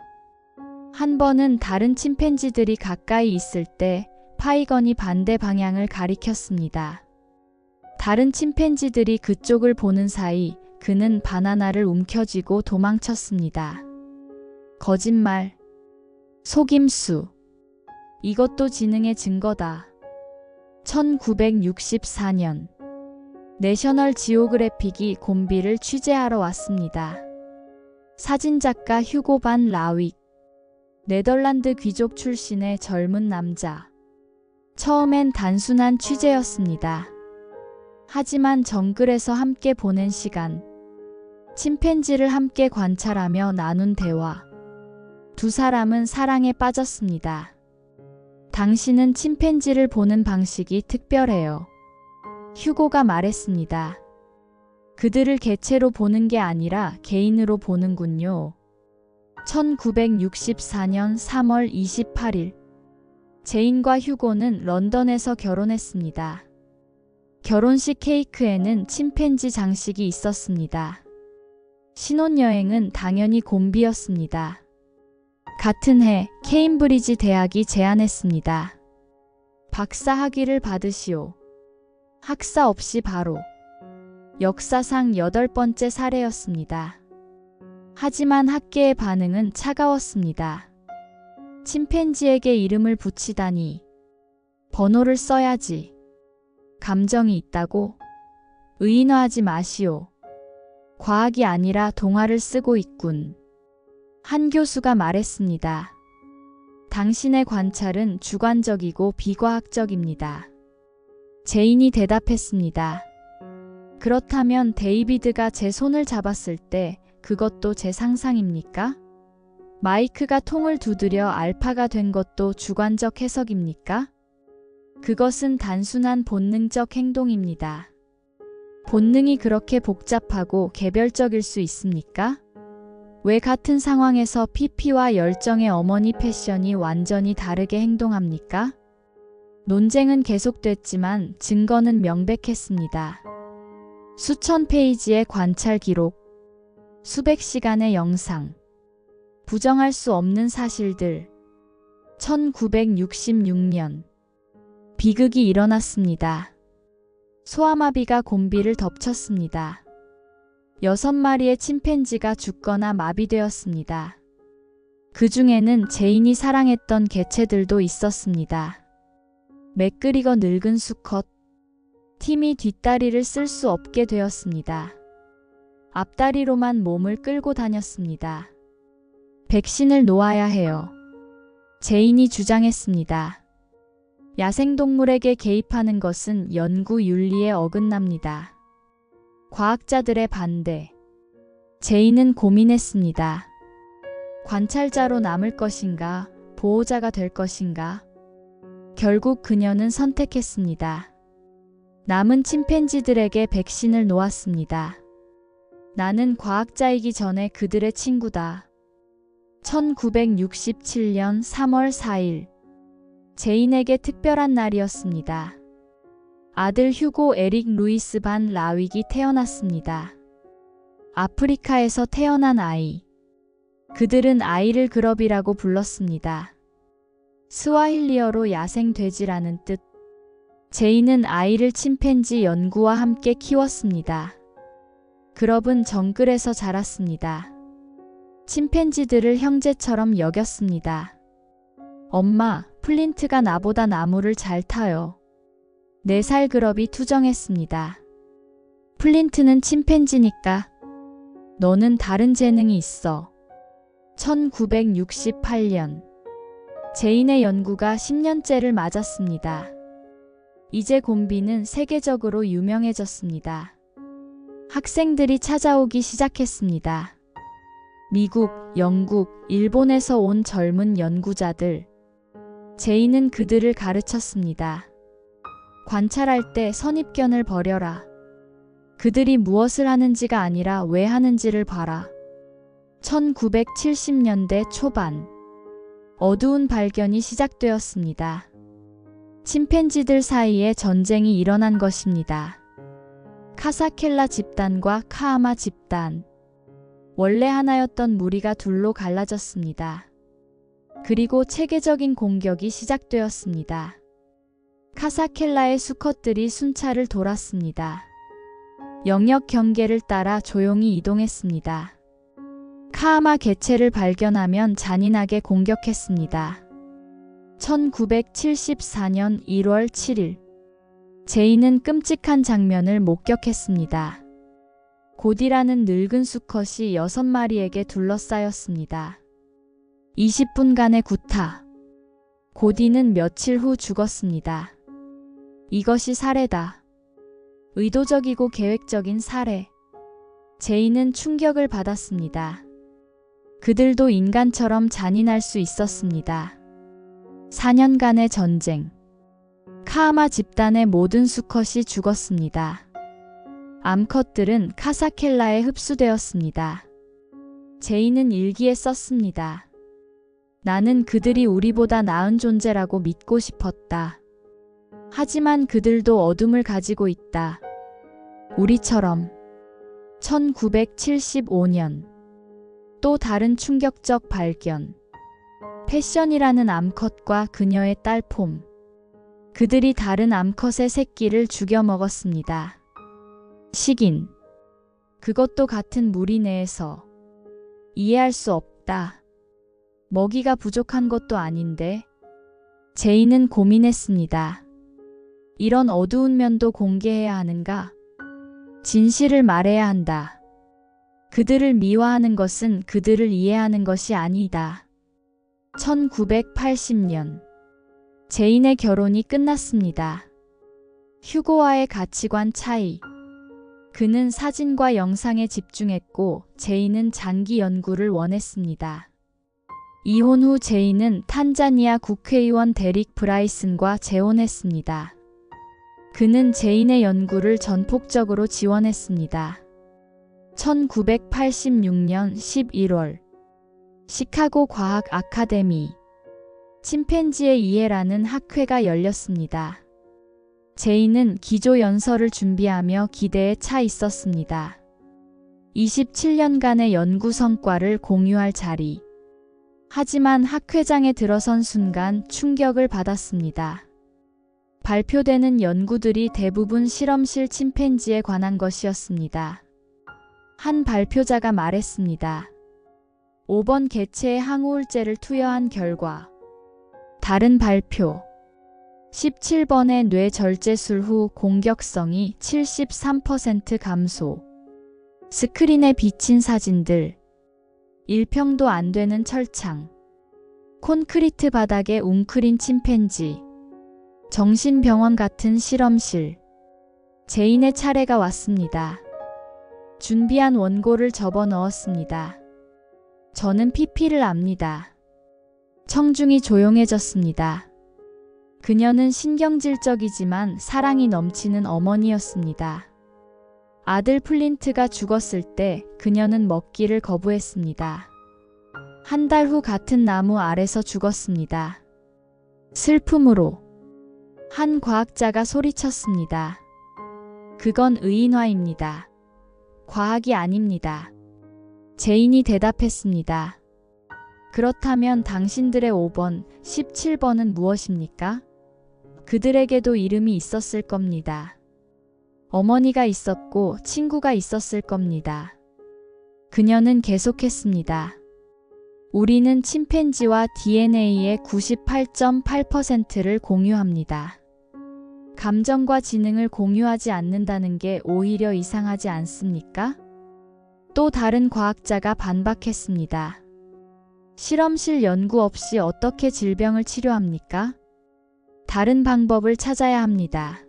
한 번은 다른 침팬지들이 가까이 있을 때 파이건이 반대 방향을 가리켰습니다. 다른 침팬지들이 그쪽을 보는 사이 그는 바나나를 움켜쥐고 도망쳤습니다. 거짓말, 속임수. 이것도 지능의 증거다. 1964년 내셔널 지오그래픽이 곰비를 취재하러 왔습니다. 사진작가 휴고 반 라윅. 네덜란드 귀족 출신의 젊은 남자. 처음엔 단순한 취재였습니다. 하지만 정글에서 함께 보낸 시간, 침팬지를 함께 관찰하며 나눈 대화. 두 사람은 사랑에 빠졌습니다. 당신은 침팬지를 보는 방식이 특별해요. 휴고가 말했습니다. 그들을 개체로 보는 게 아니라 개인으로 보는군요. 1964년 3월 28일 제인과 휴고는 런던에서 결혼했습니다. 결혼식 케이크에는 침팬지 장식이 있었습니다. 신혼여행은 당연히 곰비였습니다. 같은 해 케임브리지 대학이 제안했습니다. 박사 학위를 받으시오. 학사 없이 바로. 역사상 8번째 사례였습니다. 하지만 학계의 반응은 차가웠습니다. 침팬지에게 이름을 붙이다니. 번호를 써야지. 감정이 있다고? 의인화하지 마시오. 과학이 아니라 동화를 쓰고 있군. 한 교수가 말했습니다. 당신의 관찰은 주관적이고 비과학적입니다. 제인이 대답했습니다. 그렇다면 데이비드가 제 손을 잡았을 때 그것도 제 상상입니까? 마이크가 통을 두드려 알파가 된 것도 주관적 해석입니까? 그것은 단순한 본능적 행동입니다. 본능이 그렇게 복잡하고 개별적일 수 있습니까? 왜 같은 상황에서 피피와 열정의 어머니 패션이 완전히 다르게 행동합니까? 논쟁은 계속됐지만 증거는 명백했습니다. 수천 페이지의 관찰 기록, 수백 시간의 영상, 부정할 수 없는 사실들. 1966년 비극이 일어났습니다. 소아마비가 곰비를 덮쳤습니다. 6마리의 침팬지가 죽거나 마비되었습니다. 그 중에는 제인이 사랑했던 개체들도 있었습니다. 맥그리거 늙은 수컷, 팀이 뒷다리를 쓸 수 없게 되었습니다. 앞다리로만 몸을 끌고 다녔습니다. 백신을 놓아야 해요. 제인이 주장했습니다. 야생동물에게 개입하는 것은 연구 윤리에 어긋납니다. 과학자들의 반대. 제인은 고민했습니다. 관찰자로 남을 것인가, 보호자가 될 것인가? 결국 그녀는 선택했습니다. 남은 침팬지들에게 백신을 놓았습니다. 나는 과학자이기 전에 그들의 친구다. 1967년 3월 4일 제인에게 특별한 날이었습니다. 아들 휴고 에릭 루이스 반 라윅이 태어났습니다. 아프리카에서 태어난 아이. 그들은 아이를 그럽이라고 불렀습니다. 스와힐리어로 야생 돼지라는 뜻. 제인은 아이를 침팬지 연구와 함께 키웠습니다. 그럽은 정글에서 자랐습니다. 침팬지들을 형제처럼 여겼습니다. 엄마, 플린트가 나보다 나무를 잘 타요. 4살 그럽이 투정했습니다. 플린트는 침팬지니까. 너는 다른 재능이 있어. 1968년 제인의 연구가 10년째를 맞았습니다. 이제 곰비는 세계적으로 유명해졌습니다. 학생들이 찾아오기 시작했습니다. 미국, 영국, 일본에서 온 젊은 연구자들. 제인은 그들을 가르쳤습니다. 관찰할 때 선입견을 버려라. 그들이 무엇을 하는지가 아니라 왜 하는지를 봐라. 1970년대 초반 어두운 발견이 시작되었습니다. 침팬지들 사이에 전쟁이 일어난 것입니다. 카사켈라 집단과 카아마 집단. 원래 하나였던 무리가 둘로 갈라졌습니다. 그리고 체계적인 공격이 시작되었습니다. 카사켈라의 수컷들이 순찰을 돌았습니다. 영역 경계를 따라 조용히 이동했습니다. 카아마 개체를 발견하면 잔인하게 공격했습니다. 1974년 1월 7일 제인은 끔찍한 장면을 목격했습니다. 고디라는 늙은 수컷이 6마리에게 둘러싸였습니다. 20분간의 구타. 고디는 며칠 후 죽었습니다. 이것이 살해다. 의도적이고 계획적인 살해. 제인은 충격을 받았습니다. 그들도 인간처럼 잔인할 수 있었습니다. 4년간의 전쟁. 카하마 집단의 모든 수컷이 죽었습니다. 암컷들은 카사켈라에 흡수되었습니다. 제이는 일기에 썼습니다. 나는 그들이 우리보다 나은 존재라고 믿고 싶었다. 하지만 그들도 어둠을 가지고 있다. 우리처럼. 1975년. 또 다른 충격적 발견. 패션이라는 암컷과 그녀의 딸 폼. 그들이 다른 암컷의 새끼를 죽여 먹었습니다. 식인. 그것도 같은 무리 내에서. 이해할 수 없다. 먹이가 부족한 것도 아닌데. 제이는 고민했습니다. 이런 어두운 면도 공개해야 하는가? 진실을 말해야 한다. 그들을 미화하는 것은 그들을 이해하는 것이 아니다. 1980년. 제인의 결혼이 끝났습니다. 휴고와의 가치관 차이. 그는 사진과 영상에 집중했고 제인은 장기 연구를 원했습니다. 이혼 후 제인은 탄자니아 국회의원 데릭 브라이슨과 재혼했습니다. 그는 제인의 연구를 전폭적으로 지원했습니다. 1986년 11월. 시카고 과학 아카데미. 침팬지의 이해라는 학회가 열렸습니다. 제이는 기조 연설을 준비하며 기대에 차 있었습니다. 27년간의 연구 성과를 공유할 자리. 하지만 학회장에 들어선 순간 충격을 받았습니다. 발표되는 연구들이 대부분 실험실 침팬지에 관한 것이었습니다. 한 발표자가 말했습니다. 5번 개체에 항우울제를 투여한 결과. 다른 발표. 17번의 뇌절제술 후 공격성이 73% 감소. 스크린에 비친 사진들. 1평도 안 되는 철창. 콘크리트 바닥에 웅크린 침팬지. 정신병원 같은 실험실. 제인의 차례가 왔습니다. 준비한 원고를 접어 넣었습니다. 저는 PP를 압니다. 청중이 조용해졌습니다. 그녀는 신경질적이지만 사랑이 넘치는 어머니였습니다. 아들 플린트가 죽었을 때 그녀는 먹기를 거부했습니다. 한 달 후 같은 나무 아래서 죽었습니다. 슬픔으로. 한 과학자가 소리쳤습니다. 그건 의인화입니다. 과학이 아닙니다. 제인이 대답했습니다. 그렇다면 당신들의 5번, 17번은 무엇입니까? 그들에게도 이름이 있었을 겁니다. 어머니가 있었고 친구가 있었을 겁니다. 그녀는 계속했습니다. 우리는 침팬지와 DNA의 98.8%를 공유합니다. 감정과 지능을 공유하지 않는다는 게 오히려 이상하지 않습니까? 또 다른 과학자가 반박했습니다. 실험실 연구 없이 어떻게 질병을 치료합니까? 다른 방법을 찾아야 합니다.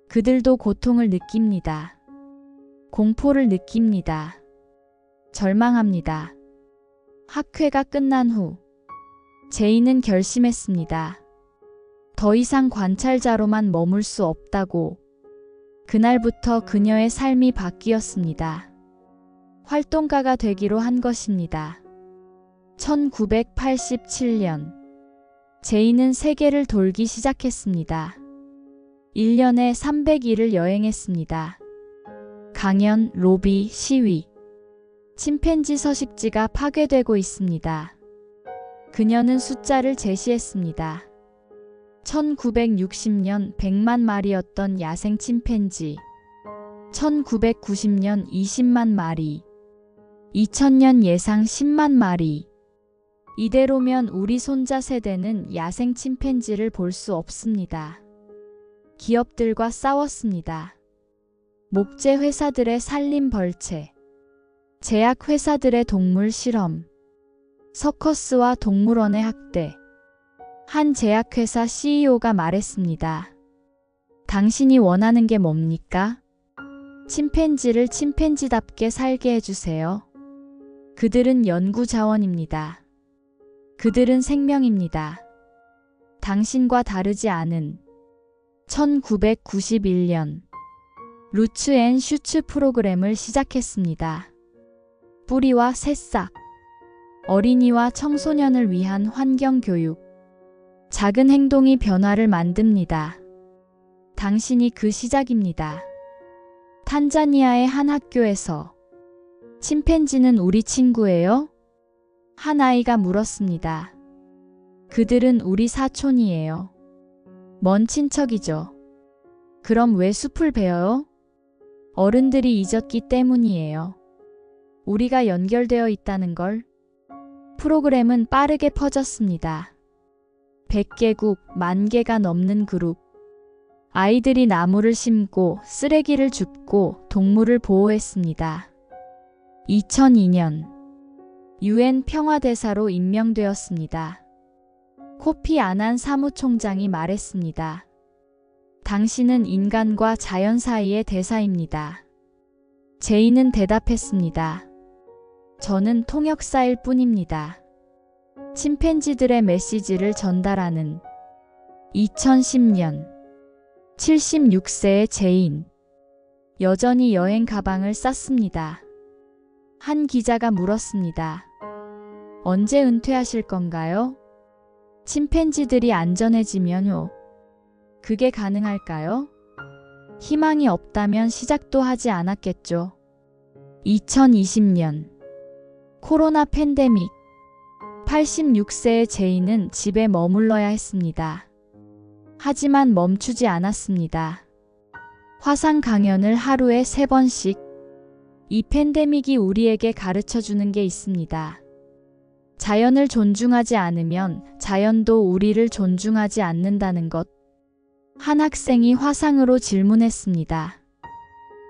그들도 고통을 느낍니다. 공포를 느낍니다. 절망합니다. 학회가 끝난 후 제이는 결심했습니다. 더 이상 관찰자로만 머물 수 없다고. 그날부터 그녀의 삶이 바뀌었습니다. 활동가가 되기로 한 것입니다. 1987년. 제이는 세계를 돌기 시작했습니다. 1년에 300일을 여행했습니다. 강연, 로비, 시위. 침팬지 서식지가 파괴되고 있습니다. 그녀는 숫자를 제시했습니다. 1960년 100만 마리였던 야생 침팬지. 1990년 20만 마리. 2000년 예상 10만 마리. 이대로면 우리 손자 세대는 야생 침팬지를 볼 수 없습니다. 기업들과 싸웠습니다. 목재 회사들의 산림 벌채. 제약 회사들의 동물 실험. 서커스와 동물원의 학대. 한 제약회사 CEO가 말했습니다. 당신이 원하는 게 뭡니까? 침팬지를 침팬지답게 살게 해주세요. 그들은 연구 자원입니다. 그들은 생명입니다. 당신과 다르지 않은 1991년 루츠 앤 슈츠 프로그램을 시작했습니다. 뿌리와 새싹, 어린이와 청소년을 위한 환경교육, 작은 행동이 변화를 만듭니다. 당신이 그 시작입니다. 탄자니아의 한 학교에서 침팬지는 우리 친구예요? 한 아이가 물었습니다. 그들은 우리 사촌이에요. 먼 친척이죠. 그럼 왜 숲을 베어요? 어른들이 잊었기 때문이에요. 우리가 연결되어 있다는 걸. 프로그램은 빠르게 퍼졌습니다. 100개국, 10,000개가 넘는 그룹. 아이들이 나무를 심고 쓰레기를 줍고 동물을 보호했습니다. 2002년 UN 평화대사로 임명되었습니다. 코피 아난 사무총장이 말했습니다. 당신은 인간과 자연 사이의 대사입니다. 제이는 대답했습니다. 저는 통역사일 뿐입니다. 침팬지들의 메시지를 전달하는 2010년 76세의 제인. 여전히 여행 가방을 쌌습니다. 한 기자가 물었습니다. 언제 은퇴하실 건가요? 침팬지들이 안전해지면요. 그게 가능할까요? 희망이 없다면 시작도 하지 않았겠죠. 2020년 코로나 팬데믹. 86세의 제이는 집에 머물러야 했습니다. 하지만 멈추지 않았습니다. 화상 강연을 하루에 3번씩. 이 팬데믹이 우리에게 가르쳐주는 게 있습니다. 자연을 존중하지 않으면 자연도 우리를 존중하지 않는다는 것. 한 학생이 화상으로 질문했습니다.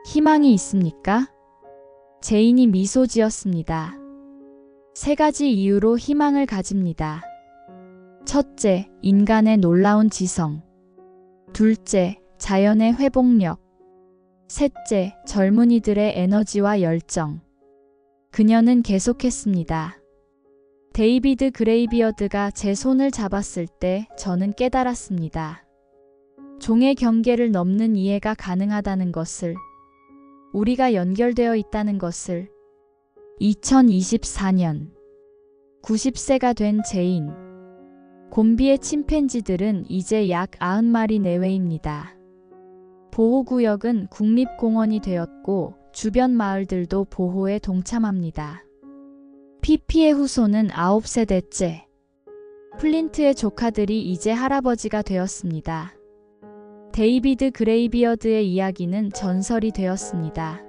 희망이 있습니까? 제인이 미소 지었습니다. 3가지 이유로 희망을 가집니다. 첫째, 인간의 놀라운 지성. 둘째, 자연의 회복력. 셋째, 젊은이들의 에너지와 열정. 그녀는 계속했습니다. 데이비드 그레이비어드가 제 손을 잡았을 때 저는 깨달았습니다. 종의 경계를 넘는 이해가 가능하다는 것을, 우리가 연결되어 있다는 것을. 2024년 90세가 된 제인. 곰비의 침팬지들은 이제 약 90마리 내외입니다. 보호구역은 국립공원이 되었고 주변 마을들도 보호에 동참합니다. 피피의 후손은 9세대째. 플린트의 조카들이 이제 할아버지가 되었습니다. 데이비드 그레이비어드의 이야기는 전설이 되었습니다.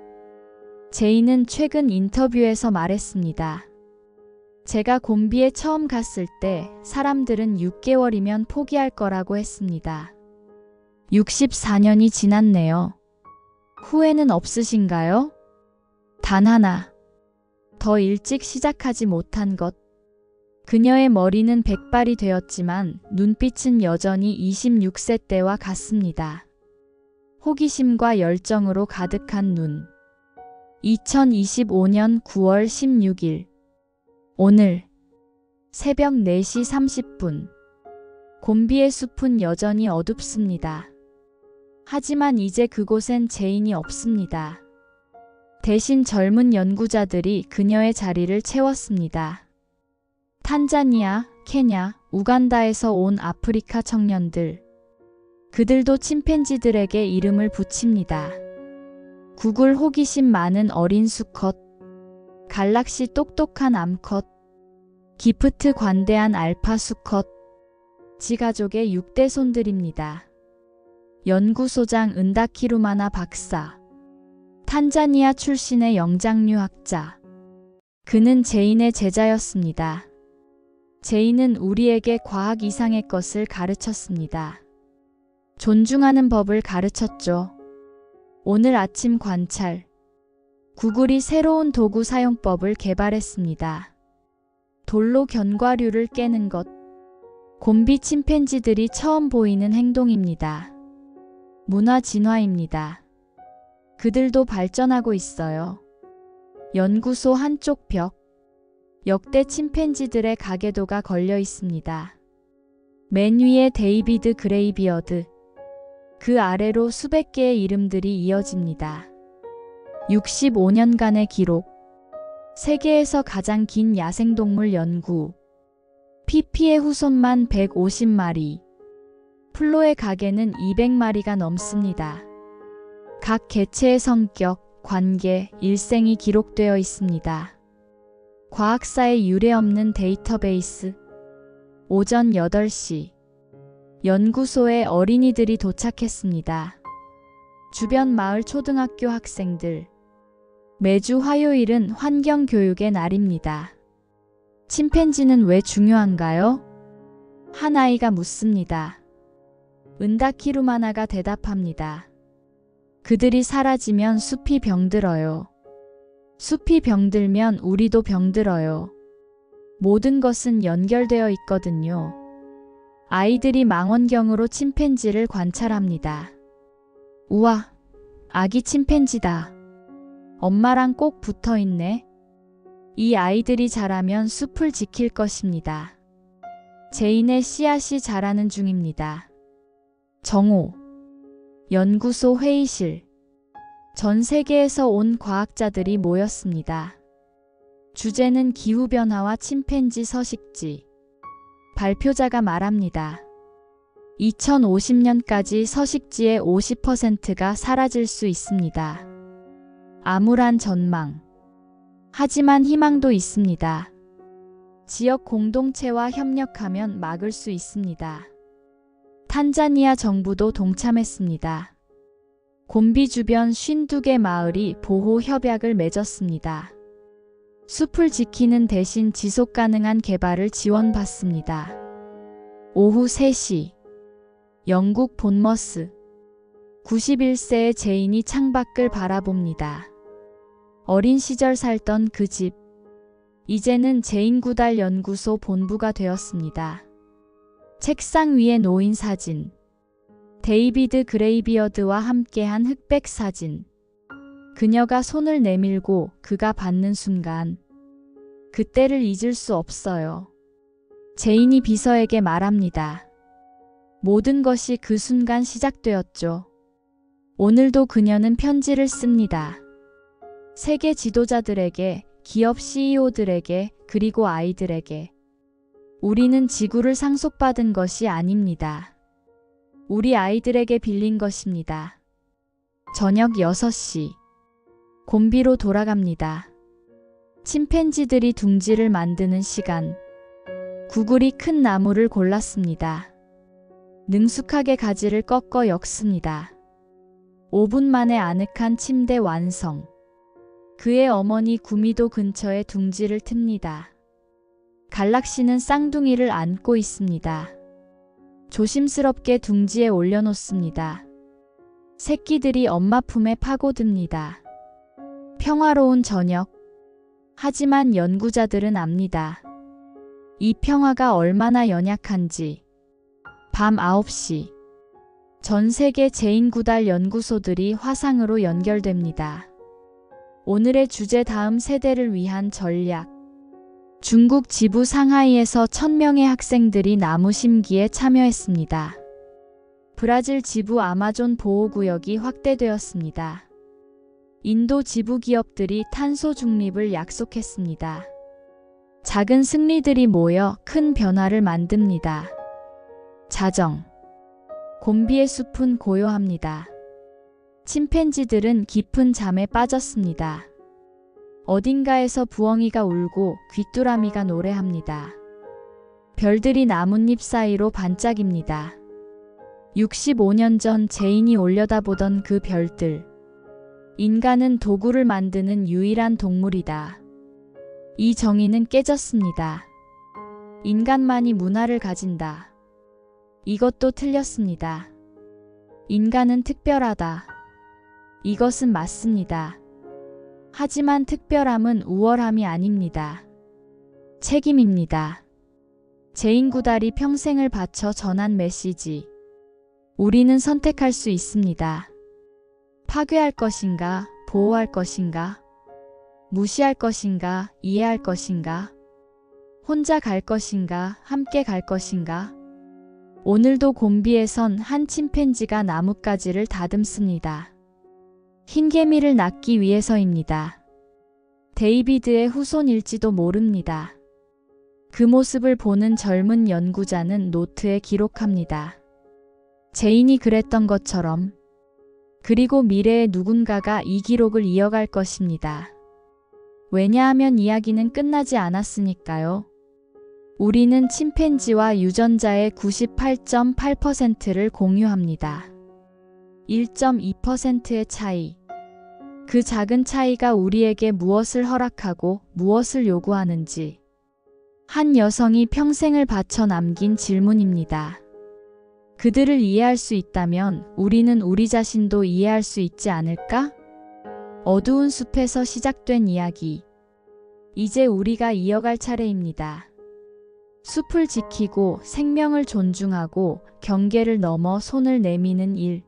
제인은 최근 인터뷰에서 말했습니다. 제가 곰비에 처음 갔을 때 사람들은 6개월이면 포기할 거라고 했습니다. 64년이 지났네요. 후회는 없으신가요? 단 하나. 더 일찍 시작하지 못한 것. 그녀의 머리는 백발이 되었지만 눈빛은 여전히 26세 때와 같습니다. 호기심과 열정으로 가득한 눈. 2025년 9월 16일. 오늘 새벽 4시 30분. 곰비의 숲은 여전히 어둡습니다. 하지만 이제 그곳엔 제인이 없습니다. 대신 젊은 연구자들이 그녀의 자리를 채웠습니다. 탄자니아, 케냐, 우간다에서 온 아프리카 청년들. 그들도 침팬지들에게 이름을 붙입니다. 구글 호기심 많은 어린 수컷, 갈락시 똑똑한 암컷, 기프트 관대한 알파 수컷, 지가족의 6대 손들입니다. 연구소장 은다키루마나 박사. 탄자니아 출신의 영장류학자. 그는 제인의 제자였습니다. 제인은 우리에게 과학 이상의 것을 가르쳤습니다. 존중하는 법을 가르쳤죠. 오늘 아침 관찰. 구글이 새로운 도구 사용법을 개발했습니다. 돌로 견과류를 깨는 것. 곰비 침팬지들이 처음 보이는 행동입니다. 문화 진화입니다. 그들도 발전하고 있어요. 연구소 한쪽 벽. 역대 침팬지들의 가계도가 걸려 있습니다. 맨 위에 데이비드 그레이비어드, 그 아래로 수백 개의 이름들이 이어집니다. 65년간의 기록. 세계에서 가장 긴 야생동물 연구. 피피의 후손만 150마리. 플로의 가게는 200마리가 넘습니다. 각 개체의 성격, 관계, 일생이 기록되어 있습니다. 과학사에 유례없는 데이터베이스. 오전 8시. 연구소에 어린이들이 도착했습니다. 주변 마을 초등학교 학생들. 매주 화요일은 환경교육의 날입니다. 침팬지는 왜 중요한가요? 한 아이가 묻습니다. 은다키루마나가 대답합니다. 그들이 사라지면 숲이 병들어요. 숲이 병들면 우리도 병들어요. 모든 것은 연결되어 있거든요. 아이들이 망원경으로 침팬지를 관찰합니다. 우와, 아기 침팬지다. 엄마랑 꼭 붙어 있네. 이 아이들이 자라면 숲을 지킬 것입니다. 제인의 씨앗이 자라는 중입니다. 정오. 연구소 회의실. 전 세계에서 온 과학자들이 모였습니다. 주제는 기후변화와 침팬지 서식지. 발표자가 말합니다. 2050년까지 서식지의 50%가 사라질 수 있습니다. 암울한 전망. 하지만 희망도 있습니다. 지역 공동체와 협력하면 막을 수 있습니다. 탄자니아 정부도 동참했습니다. 곰비 주변 52개 마을이 보호 협약을 맺었습니다. 숲을 지키는 대신 지속 가능한 개발을 지원받습니다. 오후 3시. 영국 본머스. 91세의 제인이 창밖을 바라봅니다. 어린 시절 살던 그 집. 이제는 제인 구달 연구소 본부가 되었습니다. 책상 위에 놓인 사진. 데이비드 그레이비어드와 함께한 흑백 사진. 그녀가 손을 내밀고 그가 받는 순간. 그때를 잊을 수 없어요. 제인이 비서에게 말합니다. 모든 것이 그 순간 시작되었죠. 오늘도 그녀는 편지를 씁니다. 세계 지도자들에게, 기업 CEO들에게, 그리고 아이들에게. 우리는 지구를 상속받은 것이 아닙니다. 우리 아이들에게 빌린 것입니다. 저녁 6시. 곰비로 돌아갑니다. 침팬지들이 둥지를 만드는 시간. 구글이 큰 나무를 골랐습니다. 능숙하게 가지를 꺾어 엮습니다. 5분 만에 아늑한 침대 완성. 그의 어머니 구미도 근처에 둥지를 틉니다. 갈락시는 쌍둥이를 안고 있습니다. 조심스럽게 둥지에 올려놓습니다. 새끼들이 엄마 품에 파고듭니다. 평화로운 저녁. 하지만 연구자들은 압니다. 이 평화가 얼마나 연약한지. 밤 9시. 전 세계 제인 구달 연구소들이 화상으로 연결됩니다. 오늘의 주제 다음 세대를 위한 전략. 중국 지부 상하이에서 1000명의 학생들이 나무 심기에 참여했습니다. 브라질 지부 아마존 보호구역이 확대되었습니다. 인도 지부 기업들이 탄소 중립을 약속했습니다. 작은 승리들이 모여 큰 변화를 만듭니다. 자정. 곰비의 숲은 고요합니다. 침팬지들은 깊은 잠에 빠졌습니다. 어딘가에서 부엉이가 울고 귀뚜라미가 노래합니다. 별들이 나뭇잎 사이로 반짝입니다. 65년 전 제인이 올려다보던 그 별들. 인간은 도구를 만드는 유일한 동물이다. 이 정의는 깨졌습니다. 인간만이 문화를 가진다. 이것도 틀렸습니다. 인간은 특별하다. 이것은 맞습니다. 하지만 특별함은 우월함이 아닙니다. 책임입니다. 제인 구달이 평생을 바쳐 전한 메시지. 우리는 선택할 수 있습니다. 파괴할 것인가, 보호할 것인가, 무시할 것인가, 이해할 것인가, 혼자 갈 것인가, 함께 갈 것인가. 오늘도 곤비에선 한 침팬지가 나뭇가지를 다듬습니다. 흰개미를 낚기 위해서입니다. 데이비드의 후손일지도 모릅니다. 그 모습을 보는 젊은 연구자는 노트에 기록합니다. 제인이 그랬던 것처럼. 그리고 미래의 누군가가 이 기록을 이어갈 것입니다. 왜냐하면 이야기는 끝나지 않았으니까요. 우리는 침팬지와 유전자의 98.8%를 공유합니다. 1.2%의 차이. 그 작은 차이가 우리에게 무엇을 허락하고 무엇을 요구하는지. 한 여성이 평생을 바쳐 남긴 질문입니다. 그들을 이해할 수 있다면 우리는 우리 자신도 이해할 수 있지 않을까? 어두운 숲에서 시작된 이야기. 이제 우리가 이어갈 차례입니다. 숲을 지키고 생명을 존중하고 경계를 넘어 손을 내미는 일.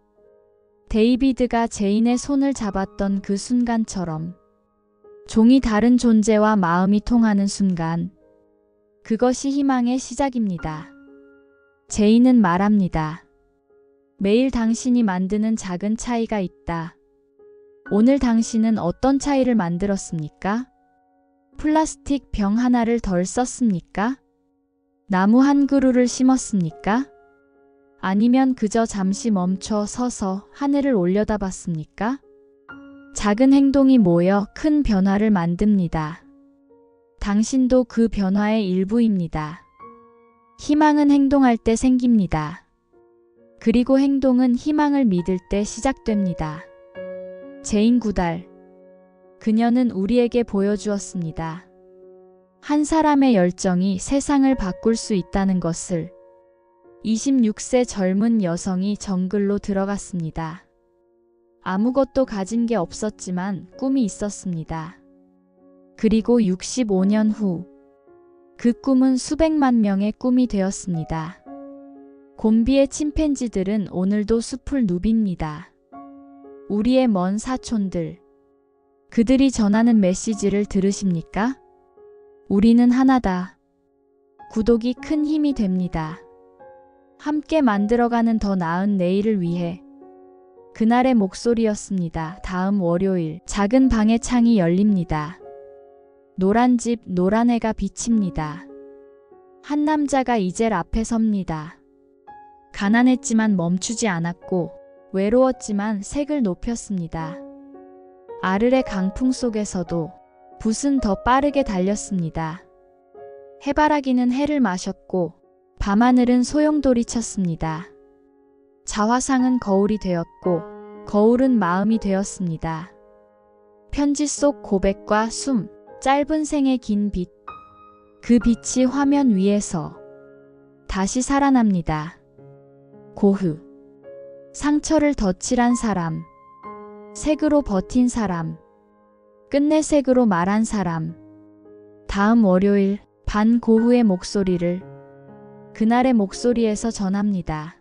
데이비드가 제인의 손을 잡았던 그 순간처럼. 종이 다른 존재와 마음이 통하는 순간. 그것이 희망의 시작입니다. 제인은 말합니다. 매일 당신이 만드는 작은 차이가 있다. 오늘 당신은 어떤 차이를 만들었습니까? 플라스틱 병 하나를 덜 썼습니까? 나무 한 그루를 심었습니까? 아니면 그저 잠시 멈춰 서서 하늘을 올려다봤습니까? 작은 행동이 모여 큰 변화를 만듭니다. 당신도 그 변화의 일부입니다. 희망은 행동할 때 생깁니다. 그리고 행동은 희망을 믿을 때 시작됩니다. 제인 구달. 그녀는 우리에게 보여주었습니다. 한 사람의 열정이 세상을 바꿀 수 있다는 것을. 26세 젊은 여성이 정글로 들어갔습니다. 아무것도 가진 게 없었지만 꿈이 있었습니다. 그리고 65년 후, 그 꿈은 수백만 명의 꿈이 되었습니다. 곤비의 침팬지들은 오늘도 숲을 누빕니다. 우리의 먼 사촌들. 그들이 전하는 메시지를 들으십니까? 우리는 하나다. 구독이 큰 힘이 됩니다. 함께 만들어가는 더 나은 내일을 위해. 그날의 목소리였습니다. 다음 월요일 작은 방의 창이 열립니다. 노란 집, 노란 해가 비칩니다. 한 남자가 이젤 앞에 섭니다. 가난했지만 멈추지 않았고 외로웠지만 색을 높였습니다. 아르레 강풍 속에서도 붓은 더 빠르게 달렸습니다. 해바라기는 해를 마셨고 밤하늘은 소용돌이 쳤습니다. 자화상은 거울이 되었고 거울은 마음이 되었습니다. 편지 속 고백과 숨, 짧은 생의 긴 빛. 그 빛이 화면 위에서 다시 살아납니다. 고흐. 상처를 덧칠한 사람. 색으로 버틴 사람. 끝내 색으로 말한 사람. 다음 월요일 반 고흐의 목소리를 그날의 목소리에서 전합니다.